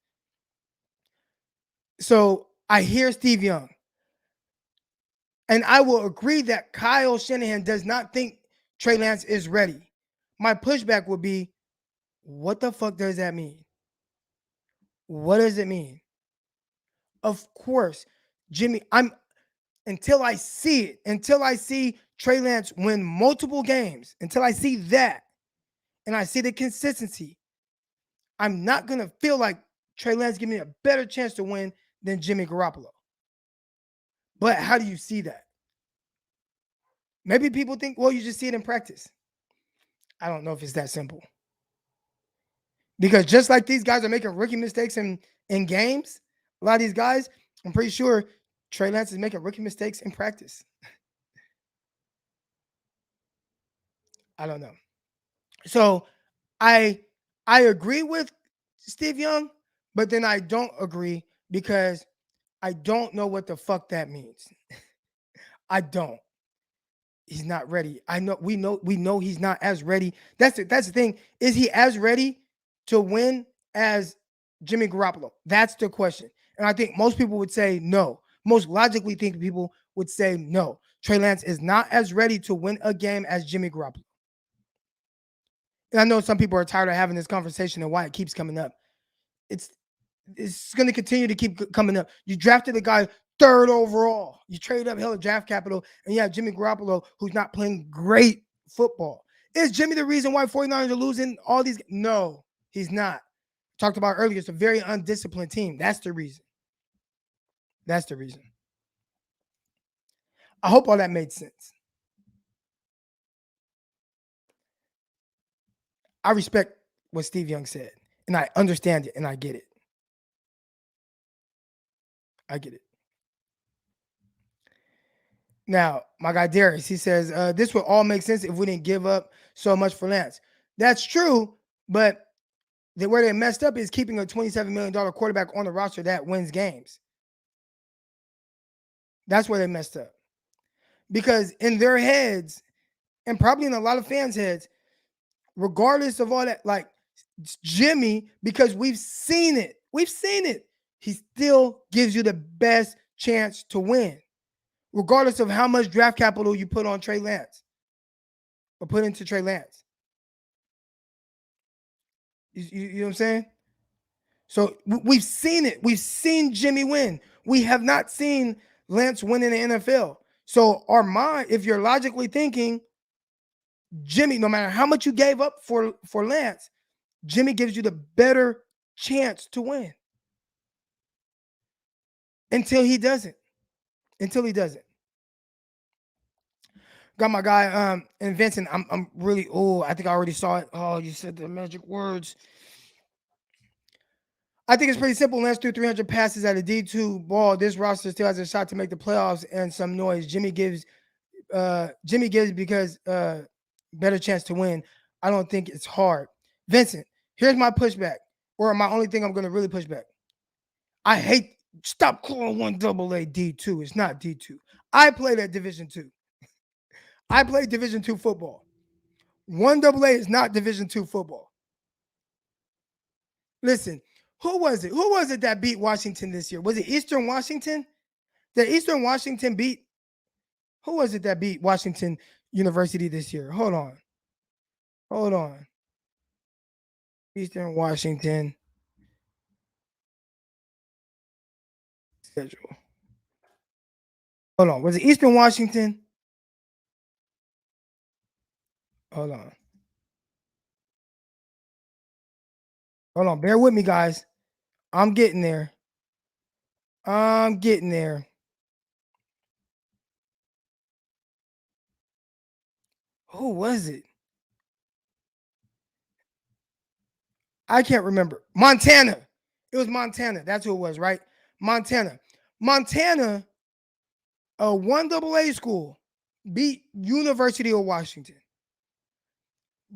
So I hear Steve Young. And I will agree that Kyle Shanahan does not think Trey Lance is ready. My pushback would be, what the fuck does that mean? What does it mean? Of course, Jimmy, until I see Trey Lance win multiple games, until I see that, and I see the consistency, I'm not going to feel like Trey Lance give me a better chance to win than Jimmy Garoppolo. But how do you see that? Maybe people think, well, you just see it in practice. I don't know if it's that simple. Because just like these guys are making rookie mistakes in games, a lot of these guys, I'm pretty sure Trey Lance is making rookie mistakes in practice. I don't know. So I agree with Steve Young, but then I don't agree because I don't know what the fuck that means. I don't. He's not ready. We know he's not as ready. That's the thing. Is he as ready to win as Jimmy Garoppolo? That's the question. And I think most people would say no. Most logically think people would say no. Trey Lance is not as ready to win a game as Jimmy Garoppolo. And I know some people are tired of having this conversation and why it keeps coming up. It's going to continue to keep coming up. You drafted a guy 3rd overall. You trade up hella draft capital, and you have Jimmy Garoppolo, who's not playing great football. Is Jimmy the reason why 49ers are losing all these? No, he's not. Talked about earlier, it's a very undisciplined team. That's the reason. That's the reason. I hope all that made sense. I respect what Steve Young said, and I understand it, and I get it. I get it. Now, my guy Darius, he says, this would all make sense if we didn't give up so much for Lance. That's true, but where they messed up is keeping a $27 million quarterback on the roster that wins games. That's where they messed up. Because in their heads, and probably in a lot of fans' heads, regardless of all that, like Jimmy, because we've seen it, he still gives you the best chance to win, regardless of how much draft capital you put on Trey Lance or put into Trey Lance. You know what I'm saying? So we've seen it. We've seen Jimmy win. We have not seen Lance win in the NFL. So our mind, if you're logically thinking, Jimmy, no matter how much you gave up for Lance, Jimmy gives you the better chance to win. Until he doesn't. Got my guy and Vincent. I'm really I think I already saw it. Oh, you said the magic words. I think it's pretty simple. Lance threw 300 passes at a D2 ball. This roster still has a shot to make the playoffs and some noise. Jimmy gives because better chance to win. I don't think it's hard. Vincent, here's my pushback, or my only thing I'm going to really push back. I hate, stop calling 1AA D2. It's not D2. I played at Division 2. I played Division 2 football. 1AA is not Division 2 football. Listen, who was it? Who was it that beat Washington this year? Was it Eastern Washington? Did Eastern Washington beat? Who was it that beat Washington University this year? Hold on. Eastern Washington schedule. Hold on. Was it Eastern Washington? Hold on. Bear with me, guys. I'm getting there. Who was it? I can't remember. Montana. It was Montana. That's who it was, right? Montana, a 1AA school, beat University of Washington.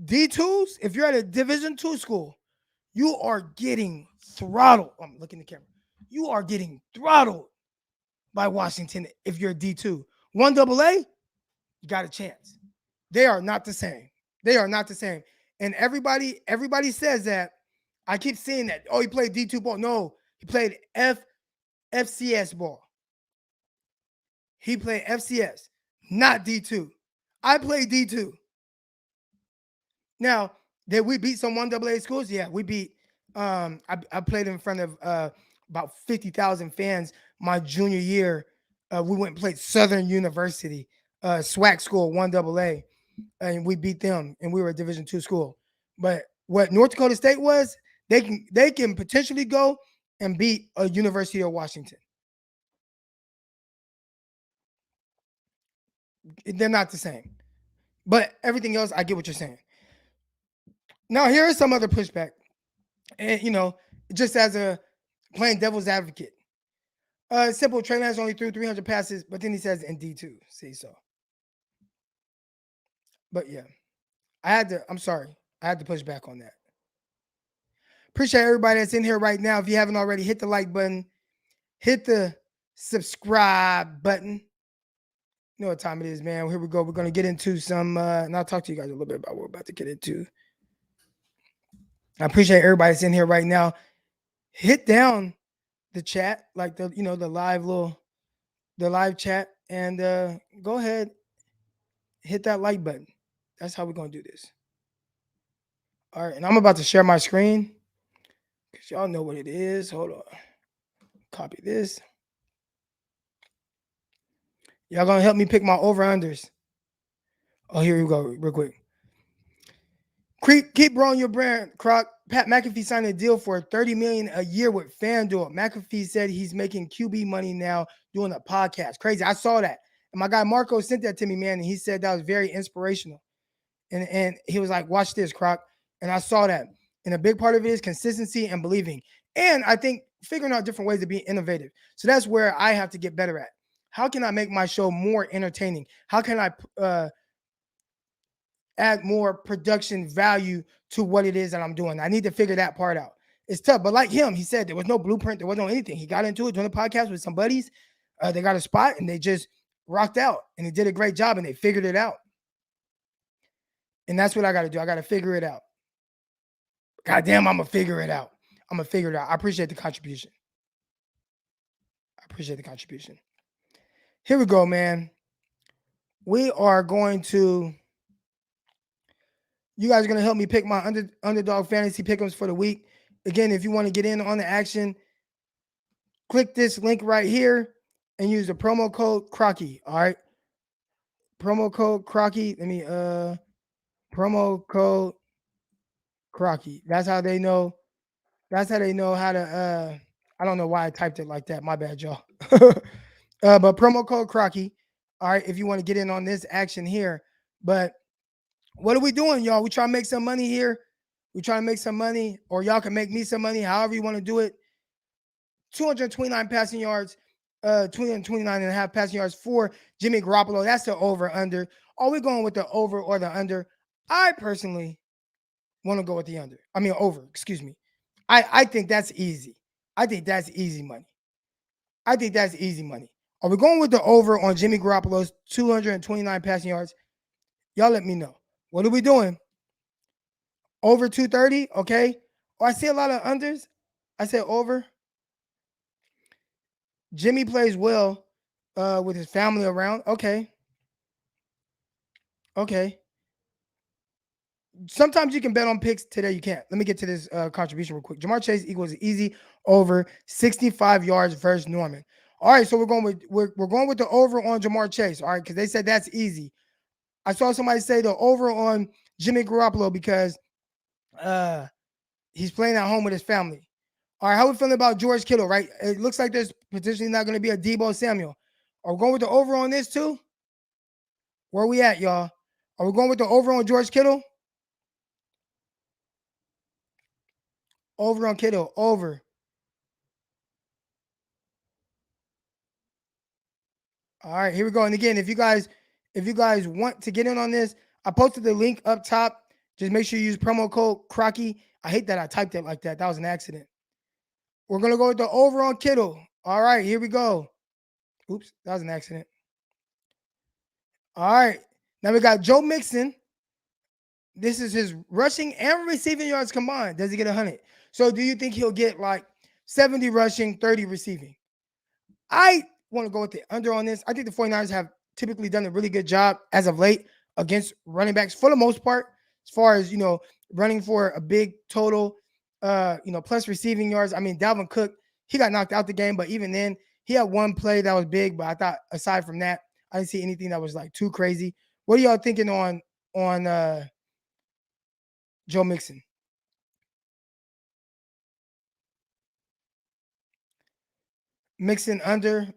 D2s, if you're at a Division 2 school, you are getting throttled. I'm looking at the camera. You are getting throttled by Washington if you're a D2. 1AA, you got a chance. They are not the same. And everybody says that. I keep seeing that. Oh, he played D2 ball. No, he played FCS ball. He played FCS, not D2. I played D2. Now, did we beat some 1AA schools? Yeah, we beat. I played in front of about 50,000 fans my junior year. We went and played Southern University, SWAC school, 1AA, and we beat them, and we were a Division 2 school. But what North Dakota State was, they can potentially go and beat a University of Washington. They're not the same. But everything else, I get what you're saying. Now, here is some other pushback. And, just as a plain devil's advocate. Simple, Trey Lance only threw 300 passes, but then he says in D2. See, so. But yeah, I'm sorry. I had to push back on that. Appreciate everybody that's in here right now. If you haven't already, hit the like button. Hit the subscribe button. You know what time it is, man. Here we go. We're going to get into some, and I'll talk to you guys a little bit about what we're about to get into. I appreciate everybody that's in here right now. Hit down the chat, like the live chat, and go ahead, hit that like button. That's how we're going to do this. All right, and I'm about to share my screen because y'all know what it is. Hold on. Copy this. Y'all going to help me pick my over-unders. Oh, here we go, real quick. Keep growing your brand, Croc. Pat McAfee signed a deal for $30 million a year with FanDuel. McAfee said he's making QB money now doing a podcast. Crazy. I saw that. And my guy Marco sent that to me, man, and he said that was very inspirational. And he was like, watch this, Croc. And I saw that. And a big part of it is consistency and believing. And I think figuring out different ways to be innovative. So that's where I have to get better at. How can I make my show more entertaining? How can I add more production value to what it is that I'm doing? I need to figure that part out. It's tough, but like him, he said there was no blueprint, there wasn't anything. He got into it doing the podcast with some buddies. They got a spot and they just rocked out, and he did a great job, and they figured it out. And that's what I got to do. I got to figure it out. God damn, I'm gonna figure it out. I appreciate the contribution. Here we go, man. We are going to. You guys are going to help me pick my underdog fantasy pick'ems for the week. Again, if you want to get in on the action, click this link right here and use the promo code Crocky. All right. Promo code Crocky. Promo code Crocky. That's how they know. That's how they know how to, I don't know why I typed it like that. My bad, y'all. But promo code Crocky. All right. If you want to get in on this action here, but what are we doing, y'all? We trying to make some money here. We trying to make some money, or y'all can make me some money, however you want to do it. 229 passing yards, 229 and a half passing yards for Jimmy Garoppolo. That's the over-under. Are we going with the over or the under? I personally want to go with the under. I mean, over, excuse me. I think that's easy. I think that's easy money. Are we going with the over on Jimmy Garoppolo's 229 passing yards? Y'all let me know. What are we doing? Over 230, okay. Oh, I see a lot of unders. I said over. Jimmy plays well with his family around. Okay. Sometimes you can bet on picks. Today you can't. Let me get to this contribution real quick. Jamar Chase equals easy over 65 yards versus Norman. All right, so we're going with the over on Jamar Chase. All right, because they said that's easy. I saw somebody say the over on Jimmy Garoppolo because he's playing at home with his family. All right, how we feeling about George Kittle, right? It looks like there's potentially not going to be a Deebo Samuel. Are we going with the over on this too? Where are we at, y'all? Are we going with the over on George Kittle? Over on Kittle, over. All right, here we go. And again, if you guys want to get in on this, I posted the link up top. Just make sure you use promo code Crocky. I hate that I typed it like that. That was an accident. We're going to go with the over on Kittle. All right, here we go. Oops, that was an accident. All right, now we got Joe Mixon. This is his rushing and receiving yards combined. Does he get 100? So do you think he'll get like 70 rushing, 30 receiving? I want to go with the under on this. I think the 49ers have typically done a really good job as of late against running backs for the most part, as far as, running for a big total, plus receiving yards. I mean, Dalvin Cook, he got knocked out the game, but even then, he had one play that was big, but I thought aside from that, I didn't see anything that was like too crazy. What are y'all thinking on Joe Mixon? Mixon under.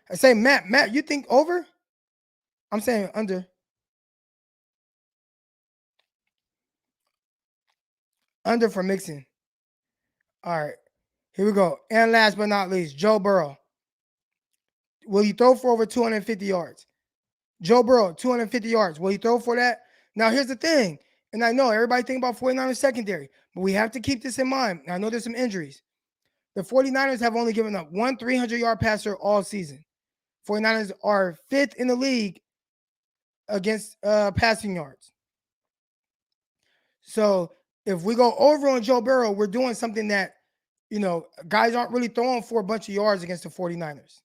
I say, Matt, you think over? I'm saying under. Under for Mixon. All right. Here we go. And last but not least, Joe Burrow. Will you throw for over 250 yards? Joe Burrow, 250 yards. Will you throw for that? Now, here's the thing. And I know everybody think about 49ers secondary, but we have to keep this in mind. I know there's some injuries. The 49ers have only given up one 300-yard passer all season. 49ers are 5th in the league against passing yards. So if we go over on Joe Burrow, we're doing something that, guys aren't really throwing for a bunch of yards against the 49ers.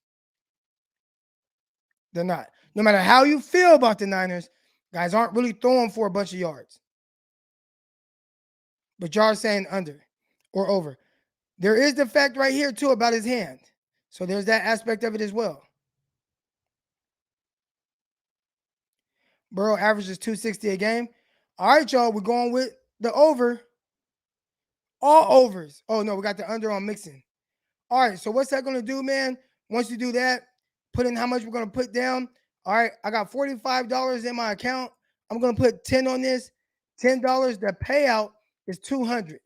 They're not. No matter how you feel about the Niners, guys aren't really throwing for a bunch of yards. But y'all are saying under or over. There is the fact right here, too, about his hand. So there's that aspect of it as well. Burrow averages 260 a game. All right, y'all, we're going with the over. All overs. Oh, no, we got the under on Mixon. All right, so what's that going to do, man? Once you do that, put in how much we're going to put down. All right, I got $45 in my account. I'm going to put 10 on this. $10, the payout is $200.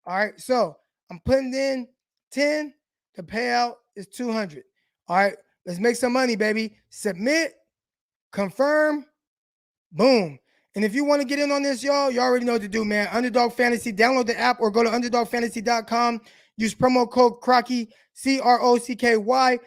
All right, so I'm putting in 10. The payout is $200. All right, let's make some money, baby. Submit, confirm, boom. And if you want to get in on this, y'all, you already know what to do, man. Underdog Fantasy, download the app or go to underdogfantasy.com. Use promo code Crocky, CROCKY,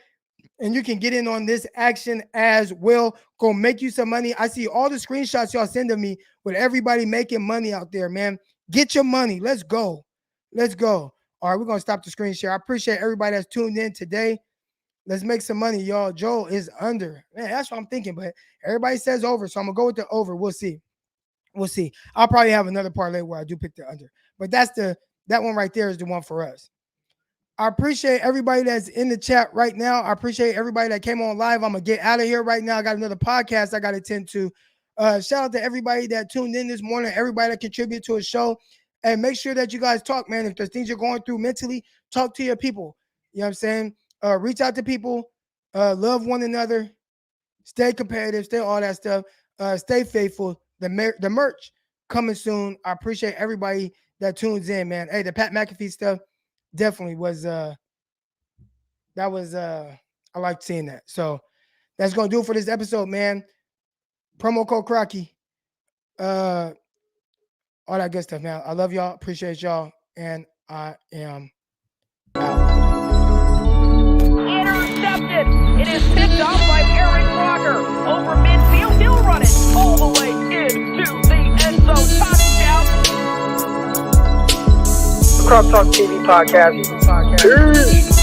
and you can get in on this action as well. Go make you some money. I see all the screenshots y'all send to me with everybody making money out there, man. Get your money. Let's go. Let's go. All right, we're going to stop the screen share. I appreciate everybody that's tuned in today. Let's make some money, y'all. Joel is under. Man, that's what I'm thinking, but everybody says over, so I'm going to go with the over. We'll see. We'll see. I'll probably have another parlay where I do pick the under. But that one right there is the one for us. I appreciate everybody that's in the chat right now. I appreciate everybody that came on live. I'm going to get out of here right now. I got another podcast I got to attend to. Shout out to everybody that tuned in this morning, everybody that contributed to a show. And make sure that you guys talk, man. If there's things you're going through mentally, talk to your people. You know what I'm saying? Reach out to people. Love one another. Stay competitive. Stay all that stuff. Stay faithful. The merch coming soon. I appreciate everybody that tunes in, man. Hey, the Pat McAfee stuff definitely was I liked seeing that. So that's gonna do it for this episode, man. Promo code Crocky. All that good stuff, man. I love y'all, appreciate y'all, and I am Intercepted. It is picked off by Eric Walker over midfield. He'll run it all the way into the end zone. Touchdown. Cross Talk TV podcast. Peace.